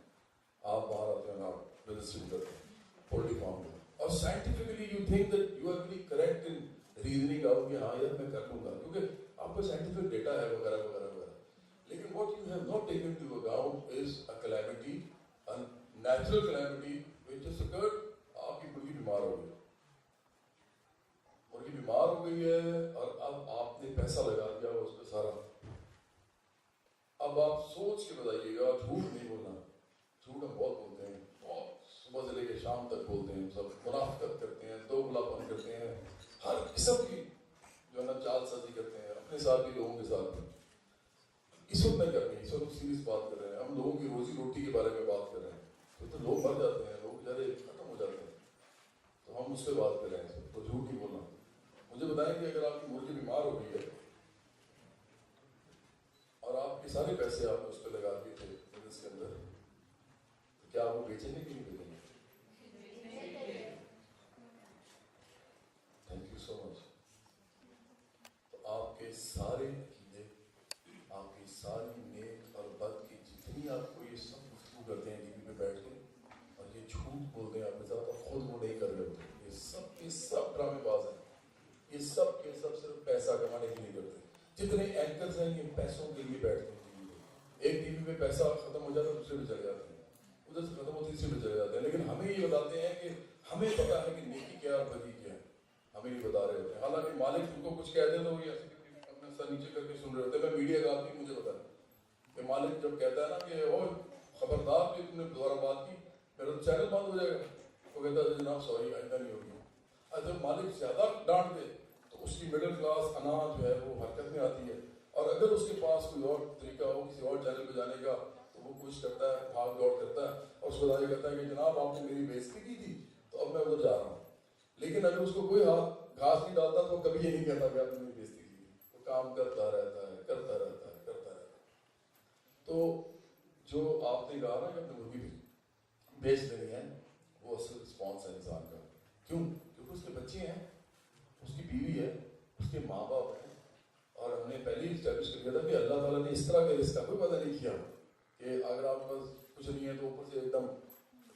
آپ باہر آتے ہیں, آپ بزنس شروع کرتے ہیں پولٹری فارم میں, اور scientifically you think that you are very correct in reasoning out کہ ہاں یار میں کر لوں گا, کیونکہ آپ کو سائنٹیفک ڈیٹا ہے وغیرہ وغیرہ وغیرہ. لیکن what you have not taken into account is a calamity, a natural calamity which just occurred. آپ کی مرغی بیمار ہو گئی, مرغی بیمار ہو گئی ہے, اور اب آپ نے پیسہ لگا دیا اس پہ سارا. اب آپ سوچ کے بتائیے گا, جھوٹ نہیں بولنا. جھوٹ ہم بہت بولتے ہیں, بہت صبح سے لے کے شام تک بولتے ہیں, سب منافقت کرتے ہیں, دوغلاپن کرتے ہیں, ہر قسم کی جو ہے نا چال سازی کرتے ہیں اپنے ساتھ بھی لوگوں کے ساتھ بھی. اس وقت نہیں کرنی, اس وقت سیریس بات کر رہے ہیں, ہم لوگوں کی روزی روٹی کے بارے میں بات کر رہے ہیں. تو لوگ مر جاتے ہیں, لوگ بیچارے ختم ہو جاتے ہیں, تو ہم اس پہ بات کر رہے ہیں. تو جھوٹ نہیں بولنا. مجھے بتائیں کہ اگر آپ کی مرغی بیمار ہو گئی ہے اور آپ کے سارے پیسے آپ نے اس پہ لگا دیے تھے بزنس کے اندر, تو کیا آپ وہ بیچیں گے کہ نہیں بیچیں گے؟ تھینک یو سو مچ. تو آپ کے سارے عقیدے, آپ کی ساری نیک اور بد کی جتنی آپ کو یہ سب گفتگو کرتے ہیں ٹی وی پہ بیٹھ کے, اور یہ جھوٹ بولتے ہیں آپ کے ساتھ, اور خود وہ نہیں کر رہے ہوتے, یہ سب کے سب ڈرامے باز ہیں. یہ سب کے سب صرف پیسہ کمانے کے لیے کرتے ہیں. جتنے اینکرز ہیں یہ پیسوں کے لیے بیٹھتے ہیں ٹی وی پہ. ایک ٹی وی پہ پیسہ ختم ہو جاتا ہے دوسرے پہ چلے جاتے ہیں, ادھر سے ختم ہوتے تیسرے پہ چلے جاتے ہیں. لیکن ہمیں یہ بتاتے ہیں کہ ہمیں پتا ہے کہ نیکی کیا اور بدی کیا ہے, ہمیں یہ بتا رہے ہوتے ہیں. حالانکہ مالک ان کو کچھ کہتے ہیں تو وہ ایسے اپنا سر نیچے کر کے سن رہے ہوتے ہیں. میں میڈیا کا آدمی, مجھے پتا ہے کہ مالک جب کہتا ہے نا کہ او خبردار کہ تم نے دوبارہ بات کی میرا تو چینل بند ہو جائے گا, وہ کہتا ہے جناب سوری آئندہ نہیں ہوگی. اور جب مالک زیادہ ڈانٹ دے تو اس کی مڈل کلاس انا جو ہے وہ حرکت میں آتی ہے, اور اگر اس کے پاس کوئی اور طریقہ ہو کسی اور چینل پہ جانے کا تو وہ کوشش کرتا ہے, بھاگ دوڑ کرتا ہے, اور اس کو دعویٰ کرتا ہے کہ جناب آپ نے میری بےزتی کی تھی تو اب میں ادھر جا رہا ہوں. لیکن اگر اس کو کوئی ہاتھ گھاس نہیں ڈالتا تو کبھی یہ نہیں کہتا کہ آپ نے میری بےزتی کی, وہ کام کرتا رہتا ہے, کرتا رہتا ہے, کرتا رہتا ہے. تو جو آپ نے کہا نا کہ اپنی مرغی بیچ دینی ہے, وہ اصل رسپانس ہے انسان کا. کیوں؟ کیونکہ اس کے بچے ہیں, اس کی بیوی ہے, اس کے ماں باپ ہیں, اور ہم نے پہلے ہی اسٹیبلش کر دیا تھا کہ اللہ تعالیٰ نے اس طرح کے رزق کا کوئی وعدہ نہیں کیا کہ اگر آپ کے پاس کچھ نہیں ہے تو اوپر سے ایک دم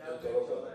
14,000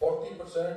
40%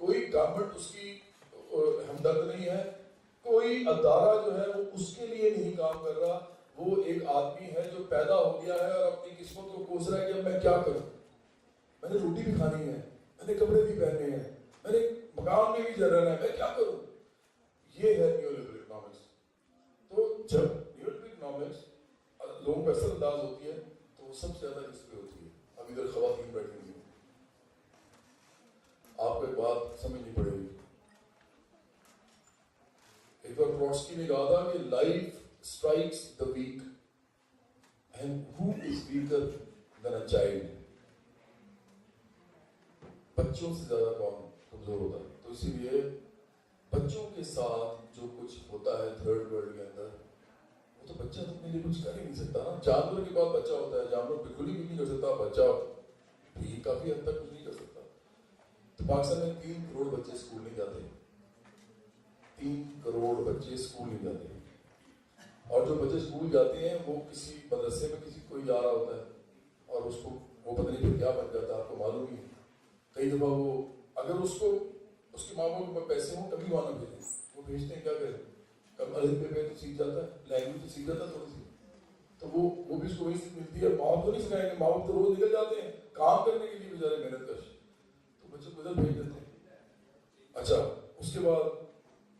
کوئی گورنمنٹ اس کی ہمدرد نہیں ہے, کوئی ادارہ جو ہے وہ اس کے لیے نہیں کام کر رہا. وہ ایک آدمی ہے جو پیدا ہو گیا ہے اور اپنی قسمت کو کوس رہا ہے کہ اب میں کیا کروں, میں نے روٹی بھی کھانی ہے, میں نے کپڑے بھی پہننے ہیں, میں نے مکان میں بھی رہنا ہے, میں کیا کروں. یہ ہے نیو لبرل اکنامکس. تو جب نیو لبرل اکنامکس لوگوں پر اثر انداز ہوتی ہے تو سب سے زیادہ اس پہ ہوتی ہے. اب ادھر خواتین بیٹھی ہوئی ہیں, آپ کو ایک بات سمجھنی پڑے گی. ایک بار ٹروٹسکی نے کہا تھا کہ life strikes the weak and who is weaker than a child. بچوں سے زیادہ کون کمزور ہوتا ہے. تو اسی لیے بچوں کے ساتھ جو کچھ ہوتا ہے تھرڈ ورلڈ کے اندر, وہ تو بچہ تو اپنے لیے کچھ کر ہی نہیں سکتا نا. جانور کے بعد بچہ ہوتا ہے, جانور بالکل ہی کچھ نہیں کر سکتا, بچہ بھی کافی حد تک کچھ نہیں کر سکتا. تو پاکستان میں 3 کروڑ بچے اسکول نہیں جاتے, 3 کروڑ بچے اسکول نہیں جاتے. اور جو بچے اسکول جاتے ہیں وہ کسی مدرسے میں کسی کوئی جا رہا ہوتا ہے اور اس کو وہ پتہ نہیں پھر کیا بن جاتا ہے, آپ کو معلوم ہی. کئی دفعہ وہ اگر اس کو اس کے ماں باپ کے پیسے ہوں کبھی وہاں نہ بھیجیں, وہ بھیجتے ہیں کیا کریں, کب الف بے تو سیکھ جاتا ہے, لینگویج تو سیکھ جاتا ہے تھوڑی سی, تو وہ بھی اس کو وہی سیکھ ملتی ہے. ماں باپ تو نہیں سکھائیں گے, ماں باپ تو روز نکل جاتے ہیں کام کرنے کے لیے بیچارے محنت کش, تو بچوں کو ادھر بھیج دیتے ہیں. اچھا اس کے بعد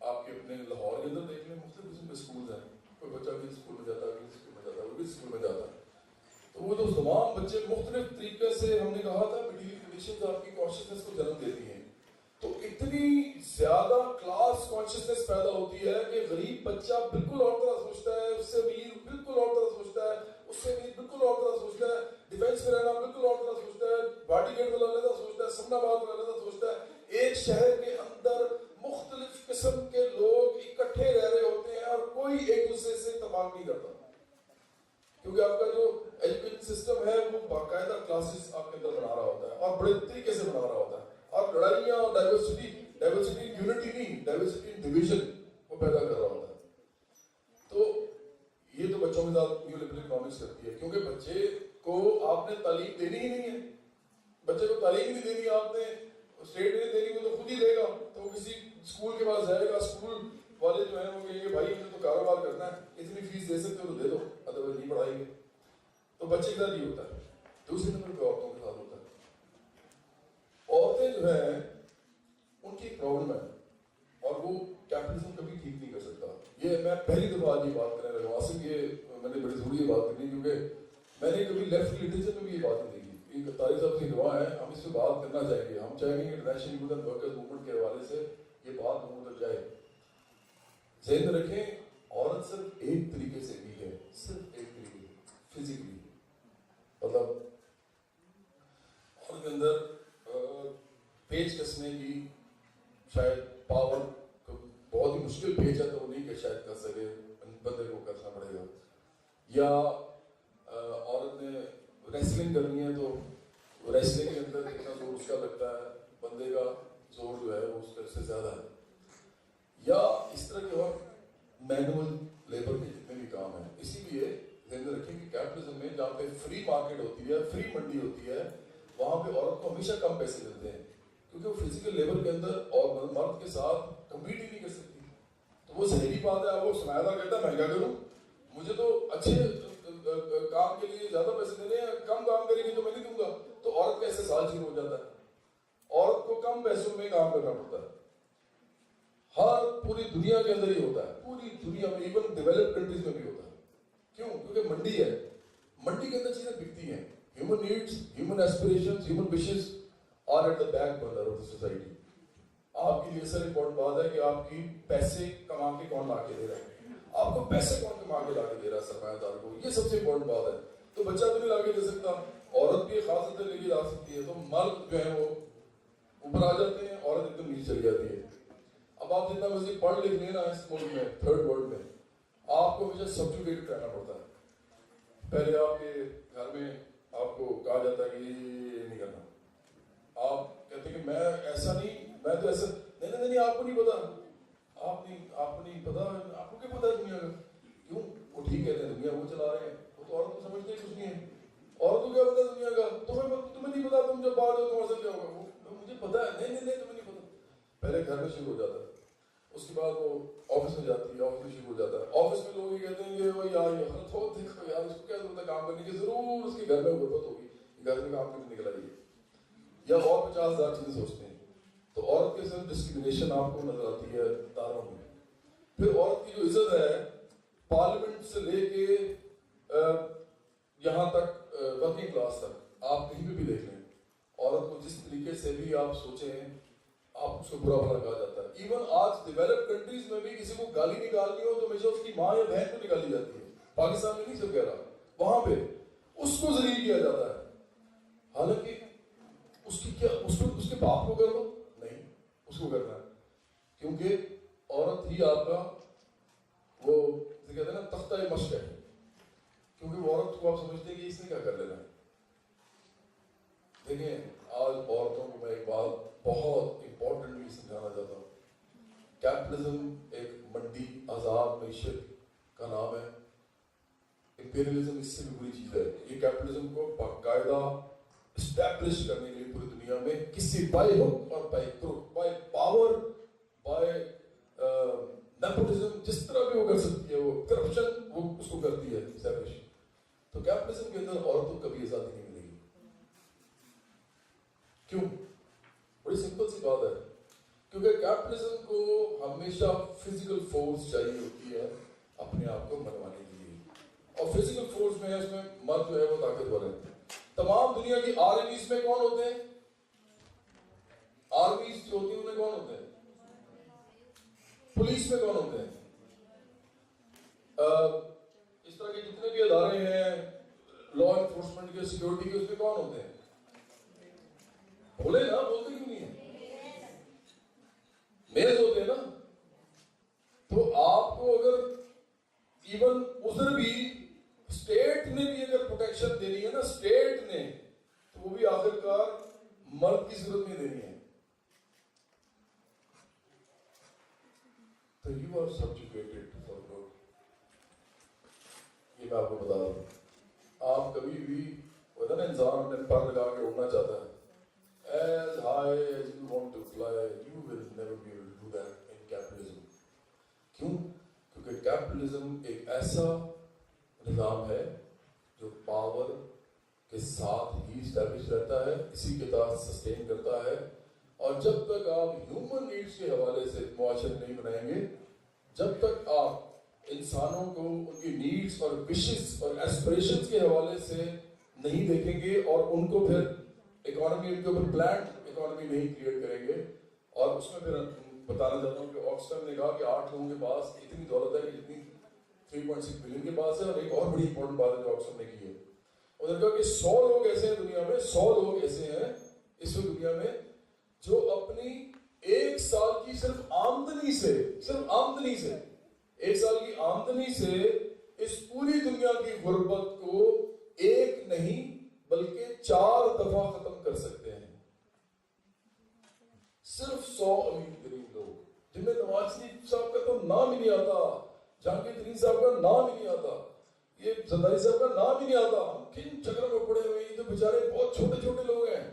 آپ کے اپنے لاہور کے اندر دیکھ لیں, مختلف قسم کے اسکول ہیں. کوئی بچہ کس اسکول میں جاتا ہے, کس اسکول میں جاتا ہے, وہ کس اسکول میں جاتا ہے. تو وہ جو تمام بچے مختلف طریقے سے, ہم نے کہا تھا مٹیریل کنڈیشنز آپ کی کانشیسنس کو جنم دیتی ہیں. تو اتنی زیادہ کلاس کانشیسنس پیدا ہوتی ہے کہ غریب بچہ بالکل اور طرح سوچتا ہے, اس سے امیر بالکل اور طرح سوچتا ہے, اس سے امیر بالکل اور طرح سوچتا ہے, ڈیفینس میں رہنا بالکل اور طرح سوچتا ہے, باڈی گارڈ والا علیحدہ سوچتا ہے, سمنا باد والا علیحدہ سوچتا ہے. ایک شہر کے اندر مختلف قسم کے لوگ اکٹھے رہ رہے ہوتے ہیں اور کوئی ایک دوسرے سے اتفاق نہیں کرتا, کیونکہ آپ کا جو ایجوکیشن سسٹم ہے وہ باقاعدہ کلاسز آپ کے اندر بنا رہا ہوتا ہے اور بڑے طریقے سے بنا رہا ہوتا ہے. اور لڑائیاں اور ڈائیورسٹی یونٹی نہیں, ڈائیورسٹی ڈویژن وہ پیدا کر رہا ہوتا ہے. تو یہ تو بچوں کے ساتھ نیو لبرل اکنامکس کرتی ہے, کیونکہ بچے کو آپ نے تعلیم دینی ہی نہیں ہے. بچے کو تعلیم نہیں دینی آپ نے, اسٹیٹ نہیں دینی, وہ تو خود ہی دے گا. تو وہ کسی اسکول کے پاس جائے گا, اسکول والے جو ہیں وہ کہیں گے بھائی ہمیں تو کاروبار کرنا ہے, اتنی فیس دے سکتے ہو تو دے دو, ادروائز نہیں پڑھائیں گے. تو بچے کے ساتھ یہ ہوتا ہے. دوسری نمبر پہ عورتوں کے ساتھ ہوتا ہے. عورتیں جو ہیں ان کی ایک پرابلم ہے اور وہ کیپٹلزم کبھی ٹھیک نہیں کر سکتا. یہ میں پہلی دفعہ آج یہ بات کرنے لگا واسف, یہ میں نے بڑی ضروری یہ بات کرنی, کیونکہ میں نے کبھی لیفٹ لٹریچر میں بھی یہ بات نہیں دیکھی. ایک طارق صاحب کی دعا ہے, ہم اس پہ بات کرنا چاہیں گے. ہم چاہیں گے کہ انٹرنیشنل وومن ورکرز موومنٹ کے حوالے سے یہ بات لوگوں تک جائے. ذہن میں رکھیں, عورت صرف ایک طریقے سے بھی ہے, صرف ایک طریقے فزیکلی, مطلب عورت کے اندر پیچ کسنے کی شاید پاور بہت ہی مشکل پیچ ہے تو وہ نہیں کہ شاید کر سکے, بندے کو کرنا پڑے گا. یا عورت نے ریسلنگ کرنی ہے تو ریسلنگ کے اندر کتنا زور اس کا لگتا ہے, بندے کا زور جو ہے وہ اس سے زیادہ ہے. یا اس طرح کے اور مینول لیبر کے جتنے بھی کام ہیں. اسی لیے ذہن میں رکھیں کہ کیپٹلزم میں جہاں پہ فری مارکیٹ ہوتی ہے, فری منڈی ہوتی ہے, وہاں پہ عورت کو ہمیشہ کم پیسے ملتے ہیں, کیونکہ وہ فزیکل لیبر کے اندر اور مرد کے ساتھ کمپیٹ ہی نہیں کر سکتی. تو وہ ظاہری بات ہے, وہ سمایہ کہتا ہے میں کیا کروں, مجھے تو اچھے کام کے لیے زیادہ پیسے دینے ہیں, کم کام کرے گی تو میں نہیں دوں گا. تو عورت کا احساس شروع ہو جاتا ہے, عورت کو کم پیسوں میں کام کرنا پڑتا ہے. ہر پوری دنیا کے اندر ہی ہوتا ہے, پوری دنیا میں, ایون ڈیولپڈ کنٹریز میں بھی ہوتا ہے. کیوں؟ کیونکہ منڈی ہے, منڈی کے اندر چیزیں بکتی ہیں. Human needs, human aspirations, human wishes are at the back burner of the society. آپ کے لیے سر امپورٹنٹ بات ہے کہ آپ کی پیسے کما کے کون لا کے دے رہا ہے, آپ کو پیسے کون کما کے لا کے دے رہا ہے سرمایہ دار کو, یہ سب سے امپورٹنٹ بات ہے. تو بچہ تو نہیں لا کے دے سکتا, عورت بھی خاص طرح لے کے لا سکتی ہے. تو مرد جو ہے وہ اوپر آ جاتے ہیں, عورت ایک دم نیچے چلی جاتی ہے. اب آپ جتنا مزید پڑھ لکھ لیں نا اس ملک میں, تھرڈ ورلڈ میں, آپ کو ہمیشہ سبجوگیٹ کرنا پڑتا ہے. پہلے آپ کے گھر میں آپ کو کہا جاتا ہے کہ یہ نہیں کرنا, آپ کہتے ہیں کہ میں ایسا نہیں, میں تو ایسا نہیں, آپ کو نہیں پتا, آپ کو نہیں پتا, آپ کو کیا پتا ہے دنیا کا. کیوں؟ وہ ٹھیک کہتے ہیں دنیا وہ چلا رہے ہیں, وہ تو عورت کو سمجھتے ہی کچھ نہیں ہے. عورت کو کیا پتا دنیا کا, تمہیں نہیں پتا, تم جب باہر ہو تمہارے ساتھ کیا ہوگا. مجھے پتا ہے, نہیں تمہیں نہیں پتا. پہلے گھر میں شروع ہو جاتا ہے, اس کے بعد وہ آفس میں جاتی ہے, آفس میں شروع ہو جاتا ہے. آفس میں لوگ یہ کہتے ہیں کہ یار یہ حالت ہو, دیکھو یار اس کو کیا ضرورت ہے کام کرنے کی, ضرور اس کے گھر میں غربت ہوگی, گھر میں کام کرنے نکل آئی ہے, یا اور 50,000 چیزیں سوچتے ہیں. تو عورت کے ساتھ ڈسکریمنیشن آپ کو نظر آتی ہے اداروں میں. پھر عورت کی جو عزت ہے پارلیمنٹ سے لے کے یہاں تک ورکنگ کلاس تک آپ کہیں پہ بھی دیکھ لیں, عورت کو جس طریقے سے بھی آپ سوچیں آپ اس کو برا بھلا کہا جاتا ہے. ایون آج ڈیولپ کنٹریز میں بھی کسی کو گالی نکالنی ہو تو ہمیشہ اس کی ماں یا بہن کو نکالی جاتی ہے. پاکستان میں نہیں سب کہہ رہا, وہاں پہ اس کو ذلیل کیا جاتا ہے. حالانکہ اس کی کیا اس کے باپ کو کر دو, نہیں اس کو کرنا ہے, کیونکہ عورت ہی آپ کا وہ کہتے ہیں نا تختہ مشق ہے, کیونکہ وہ عورت کو آپ سمجھتے ہیں کہ اس نے کیا کر لینا ہے. دیکھیں آج عورتوں کو میں ایک بات بہت امپورٹنٹلی سمجھانا چاہتا ہوں. کیپٹلزم ایک منڈی آزاد معیشت کا نام ہے. امپیریلزم اس سے بھی بری چیز ہے. یہ کیپٹلزم کو باقاعدہ اسٹیبلش کرنے کے لیے پوری دنیا میں کسی بائی ہک اور by crook, by power, by nepotism, جس طرح بھی وہ کر سکتی ہے, وہ کرپشن وہ اس کو کرتی ہے اسٹیبلش. تو کیپٹلزم کے اندر عورتوں کو کبھی آزادی نہیں ملے گی. کیوں؟ بڑی سمپل سی بات ہے, کیونکہ کیپٹلزم کو ہمیشہ فزیکل فورس چاہیے ہوتی ہے اپنے آپ کو منوانے کے لیے, اور فزیکل فورس میں اس میں مرد جو ہے وہ طاقتور ہے. تمام دنیا کی آرمیز میں کون ہوتے ہیں؟ آرمیز جو ہوتی ہیں ان میں کون ہوتے ہیں؟ پولیس میں کون ہوتے ہیں؟ اس طرح کے جتنے بھی ادارے ہیں لا انفورسمنٹ کے, سیکورٹی کے, اس میں کون ہوتے ہیں؟ بولے نا, بولتے کیوں نہیں ہیں؟ میز ہوتے ہیں نا. تو آپ کو اگر ایون ادھر بھی اسٹیٹ نے بھی اگر پروٹیکشن دینی ہے نا, اسٹیٹ نے, تو وہ بھی آخر کار مرد کی صورت میں دینی ہے. تو یو آر سبجوگیٹڈ فار گاڈ. یہ میں آپ کو بتا رہا ہوں. آپ کبھی بھی ہوتا نا انسان اپنے پر لگا کے اڑنا چاہتا ہے, as high as you want to fly, you will never be able to do that in capitalism. کیوں؟ کیونکہ کیپٹلزم ایک ایسا نظام ہے جو پاور کے ساتھ ہی اسٹیبلش رہتا ہے, اسی کے تحت سسٹین کرتا ہے. اور جب تک آپ ہیومن نیڈس کے حوالے سے معاشرے نہیں بنائیں گے, جب تک آپ انسانوں کو ان کی نیڈس اور وشز اور ایسپریشنز کے حوالے سے نہیں دیکھیں گے اور ان کو پھر اکانومی, ان کے اوپر پلانڈ اکانومی نہیں کریٹ کریں گے. اور اس میں پھر بتانا چاہتا ہوں کہ آکسفم نے کہا کہ 8 لوگوں کے پاس اتنی دولت ہے کہ جتنی 3.6 بلین کے پاس ہے. اور ایک اور بڑی امپورٹنٹ بات ہے جو آکسفم نے کی ہے, انہوں نے کہا کہ 100 لوگ ایسے ہیں دنیا میں, 100 لوگ ایسے ہیں اس وقت دنیا میں جو اپنی 1 سال کی صرف آمدنی سے 1 سال کی آمدنی سے اس پوری دنیا کی غربت کو ایک نہیں بلکہ 4 دفعہ ختم کر سکتے ہیں. صرف 100 امیر ترین لوگ, جن میں نواز شریف صاحب کا تو نام ہی نہیں آتا, جہانگیر ترین صاحب کا نام ہی نہیں آتا, یہ زرداری صاحب کا نام ہی نہیں آتا. ہم کن چکروں میں پڑے ہوئے, یہ تو بیچارے بہت چھوٹے چھوٹے لوگ ہیں,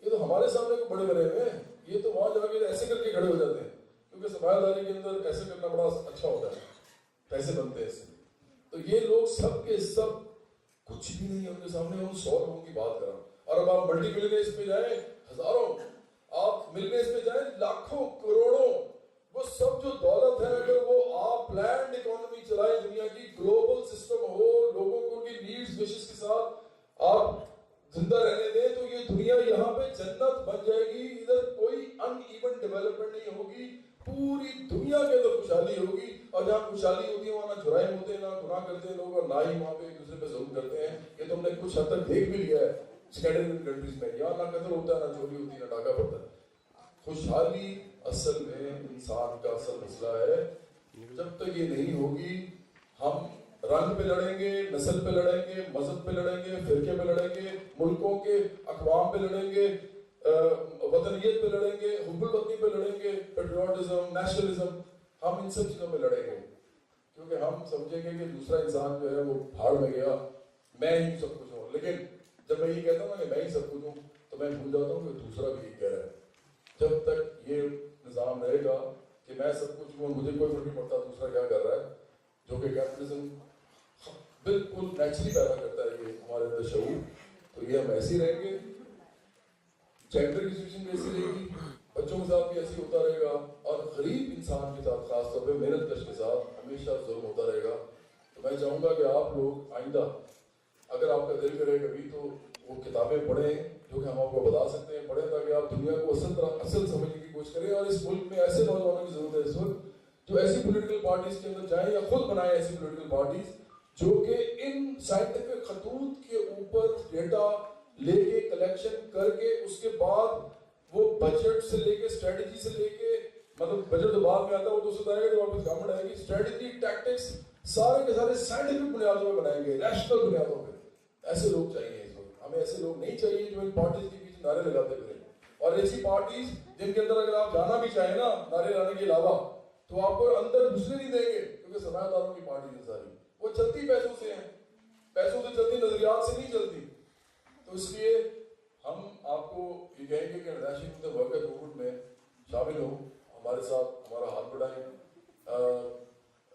یہ تو ہمارے سامنے کو بڑے بنے ہوئے ہیں. یہ تو وہاں جا کے ایسے کر کے کھڑے ہو جاتے ہیں, کیونکہ سرمایہ داری کے اندر ایسے کرنا بڑا اچھا ہوتا ہے, پیسے بنتے ہیں اس سے. تو یہ لوگ سب کے سب کچھ بھی نہیں ہے ان کے سامنے. ان 100 لوگوں کی بات کر رہا ہوں. اور اب آپ ملٹی ملینئرز پہ جائیں, ہزاروں, آپ ملینئرز پہ جائیں لاکھوں کروڑوں, وہ سب جو دولت ہے اگر وہ آپ پلانڈ اکانومی چلائیں, دنیا کی گلوبل سسٹم ہو, لوگوں کو ان کی نیڈز وشز کے ساتھ آپ زندہ رہنے دیں, تو یہ دنیا یہاں پہ جنت بن جائے گی. ادھر کوئی ان ایون ڈیولپمنٹ نہیں ہوگی, پوری دنیا کے اندر خوشحالی ہوگی. اور جہاں خوشحالی ہوتی ہے وہاں نہ جرائم ہوتے ہیں, نہ گناہ کرتے ہیں لوگ, اور نہ ہی وہاں پہ ایک دوسرے پہ ظلم کرتے ہیں. یہ تو ہم نے کچھ حد تک دیکھ بھی لیا ہے اسکینڈینیوین کنٹریز میں. یہاں نہ قتل ہوتا ہے, نہ چوری ہوتی ہے, نہ ڈاکہ پڑتا ہے. خوشحالی اصل میں انسان کا اصل مسئلہ ہے. جب تک یہ نہیں ہوگی, ہم رنگ پہ لڑیں گے, نسل پہ لڑیں گے, مذہب پہ لڑیں گے, فرقے پہ لڑیں گے, ملکوں کے اقوام پہ لڑیں گے, وطنیت پہ لڑیں گے, حب الوطنی پہ لڑیں گے, پیٹریوٹزم, نیشنلزم, ہم ان سب چیزوں پہ لڑیں گے. کیونکہ ہم سمجھیں گے کہ دوسرا انسان جو ہے وہ بھاڑ میں گیا, میں ہی سب کچھ ہوں. لیکن جب میں یہ کہتا ہوں کہ میں ہی سب کچھ ہوں, تو میں بھول جاتا ہوں کہ دوسرا بھی یہ کہہ رہا ہے. جب تک یہ نظام رہے گا کہ میں سب کچھ ہوں, مجھے کوئی فرق نہیں پڑتا دوسرا کیا کر رہا ہے, جو کہ کیپٹلزم بالکل نیچرلی پیدا کرتا ہے یہ ہمارے اندر شعور, تو یہ ہم ایسے ہی رہیں گے, جینڈر کی سچویشن بھی ایسی رہے گی, بچوں کے ساتھ بھی ایسے ہوتا رہے گا, اور غریب انسان کے ساتھ خاص طور پہ محنت کش کے ساتھ ہمیشہ ظلم ہوتا رہے گا. تو میں چاہوں گا کہ آپ لوگ آئندہ اگر آپ کا دل کرے کبھی تو وہ کتابیں پڑھیں جو کہ ہم آپ کو بتا سکتے ہیں, پڑھیں تاکہ آپ دنیا کو اصل سمجھنے کی کوشش کریں. اور اس ملک میں ایسے نوجوانوں کی ضرورت ہے اس وقت جو ایسی پولیٹیکل پارٹیز کے اندر جائیں یا خود بنائیں ایسی پولیٹیکل پارٹیز جو کہ ان سائنٹیفک خطوط کے اوپر ڈیٹا لے کے کلیکشن کر کے اس کے بعد وہ بجٹ سے لے کے اسٹریٹجی سے لے کے, مطلب بجٹ تو بعد میں آتا ہے وہ تو ستا ہے کہ واپس گورنمنٹ آئے گی, اسٹریٹجی ٹیکٹکس سارے کے سارے سائنٹیفک بنیادوں پہ بنائیں گے, ریشنل بنیادوں پہ. ایسے لوگ چاہیے اس وقت, ہمیں ایسے لوگ نہیں چاہیے جو ان پارٹیز کے پیچھے نعرے لگاتے پھریں, اور ایسی پارٹیز جن کے اندر اگر آپ جانا بھی چاہیں نا نعرے لانے کے علاوہ تو آپ کو اندر گھسنے نہیں دیں گے, کیونکہ سرمایہ داروں کی پارٹیز ہیں ساری, وہ چلتی پیسوں سے ہیں, پیسوں سے چلتی, نظریات سے نہیں چلتی. تو اس لیے ہم آپ کو یہ کہیں گے کہ انٹرنیشنل ورکر موومنٹ میں شامل ہوں, ہمارے ساتھ ہمارا ہاتھ بڑھائیں.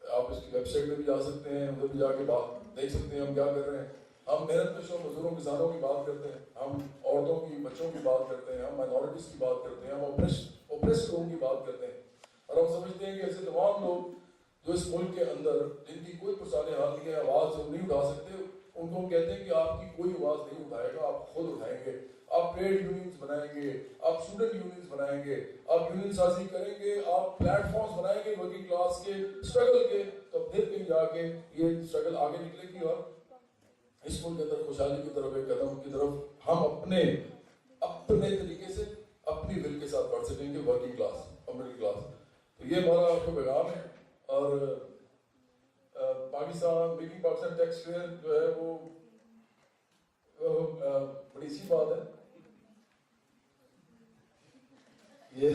آپ اس کی ویب سائٹ پہ بھی جا سکتے ہیں, ادھر بھی جا کے بات دیکھ سکتے ہیں ہم کیا کر رہے ہیں. ہم محنت کشوں مزدوروں کسانوں کی بات کرتے ہیں, ہم عورتوں کی بچوں کی بات کرتے ہیں, ہم مائنورٹیز کی بات کرتے ہیں, ہم اوپریس لوگوں کی بات کرتے ہیں, اور ہم سمجھتے ہیں کہ ایسے تمام لوگ جو اس ملک کے اندر جن کی کوئی پرسانی حال نہیں ہے, آواز جو نہیں اٹھا سکتے, ان کو ہم کہتے ہیں کہ آپ کی کوئی آواز نہیں اٹھائے گا, آپ خود اٹھائیں گے. آپ ٹریڈ یونینز بنائیں گے, آپ اسٹوڈنٹ یونینز بنائیں گے, آپ یونین سازی کریں گے, آپ پلیٹ فارمز بنائیں گے ورکنگ کلاس کے اسٹرگل کے, تو پھر کہیں جا کے یہ اسٹرگل آگے نکلے گی, اور اس ملک کے اندر خوشحالی کی طرف ایک قدم کی طرف ہم اپنے طریقے سے اپنی ول کے ساتھ بڑھ سکیں گے, ورکنگ کلاس اور مڈل کلاس. تو یہ ہمارا آپ کو پیغام ہے. اور Pakistan making Pakistan tax fair جو ہے وہ بڑی سی بات ہے, یہ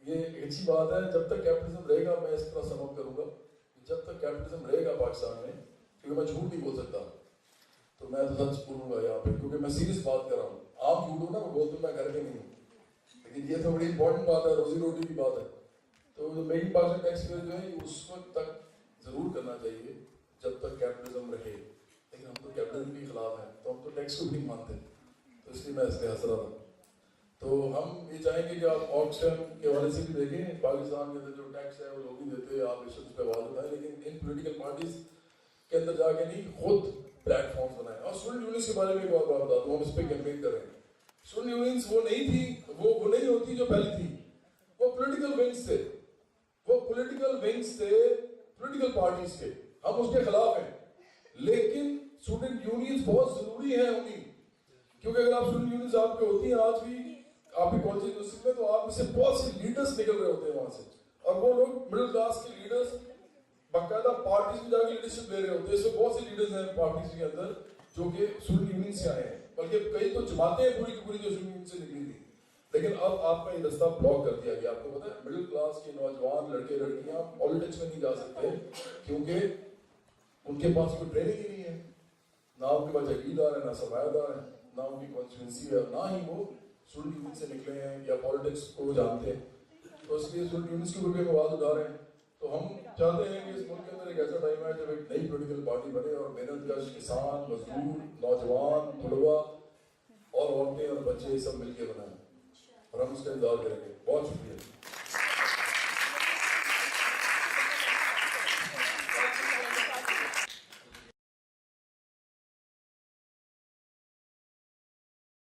ایک اچھی بات ہے. جب تک کیپٹلزم رہے گا, میں اس طرح سم اپ کروں گا, جب تک کیپٹلزم رہے گا پاکستان میں, کیونکہ میں جھوٹ نہیں بول سکتا, تو میں تو سچ بولوں گا یہاں پہ, کیونکہ میں سیریس بات کر رہا ہوں. آپ جھوٹ ہو نا, میں بولتا ہوں میں گھر کے نہیں ہوں, لیکن یہ تو بڑی امپورٹنٹ بات ہے, روزی روٹی کی بات ہے. تو میکنگ پاکستان ٹیکس فیئر جو ہے اس وقت تک ضرور کرنا چاہیے جب تک کیپٹلزم رہے, لیکن ہم تو کیپٹلزم کے خلاف ہیں, تو ہم تو ٹیکس کو بھی نہیں مانتے, تو اس لیے میں اس پہ ہنس رہا تھا. تو ہم یہ چاہیں گے کہ آپ آکشن کے حوالے سے بھی دیکھیں, پاکستان کے اندر جو ٹیکس ہے وہ لوگ نہیں دیتے, آپ اس پہ آواز اٹھائیں, لیکن ان پولیٹیکل پارٹیز کے اندر جا کے نہیں, خود پلیٹ فارمز بنائیں. اور اسٹوڈنٹ یونینس کے بارے میں ایک بات بتا دوں, ہم اس پہ کیمپین کر رہے ہیں. اسٹوڈنٹ یونینس وہ نہیں تھی, وہ نہیں ہوتی جو پہلی تھی, وہ پولیٹیکل ونگز تھے, وہ پولیٹیکل ونگز تھے پولیٹیکل پارٹیز کے, ہم اس کے خلاف ہیں. لیکن اسٹوڈنٹ یونینز بہت ضروری ہیں ہونی, کیونکہ اگر آپ اسٹوڈنٹ یونینز آپ کے ہوتی ہیں آج بھی آپ کی کالج یونیورسٹی میں, تو آپ میں سے بہت سے لیڈرز نکل رہے ہوتے ہیں وہاں سے, اور وہ لوگ مڈل کلاس کے لیڈرز باقاعدہ پارٹیز میں جا کے لیڈرشپ لے رہے ہوتے ہیں. اس میں بہت سے لیڈرز ہیں پارٹیز کے اندر جو کہ اسٹوڈنٹ یونین سے آئے ہیں, بلکہ کئی تو جماعتیں ہیں پوری کی پوری جو اسٹوڈنٹ یونین سے نکلی تھی. لیکن اب آپ کا یہ رستہ بلاک کر دیا گیا. آپ کو پتا ہے مڈل کلاس کے نوجوان لڑکے لڑکیاں پالیٹکس میں نہیں جا سکتے, کیونکہ ان کے پاس کوئی ٹریننگ ہی نہیں ہے, نہ ان کے پاس جاگیردار ہے, نہ سرمایہ دار ہے, نہ ان کی کانسٹیٹوئنسی ہے, نہ ہی وہ اسٹوڈنٹ یونین سے نکلے ہیں یا پالیٹکس کو جانتے ہیں. تو اس لیے اسٹوڈنٹ یونینس کے گروپ میں آواز اٹھا رہے ہیں. تو ہم چاہتے ہیں کہ اس ملک کے اندر ایک ایسا ٹائم ہے جب ایک نئی پولیٹیکل پارٹی بنے, اور محنت کش کسان, مزدور, نوجوان, طلبا اور عورتیں اور بچے سب مل کے بنائیں, اور ہم اس کا انتظار کریں گے. بہت شکریہ.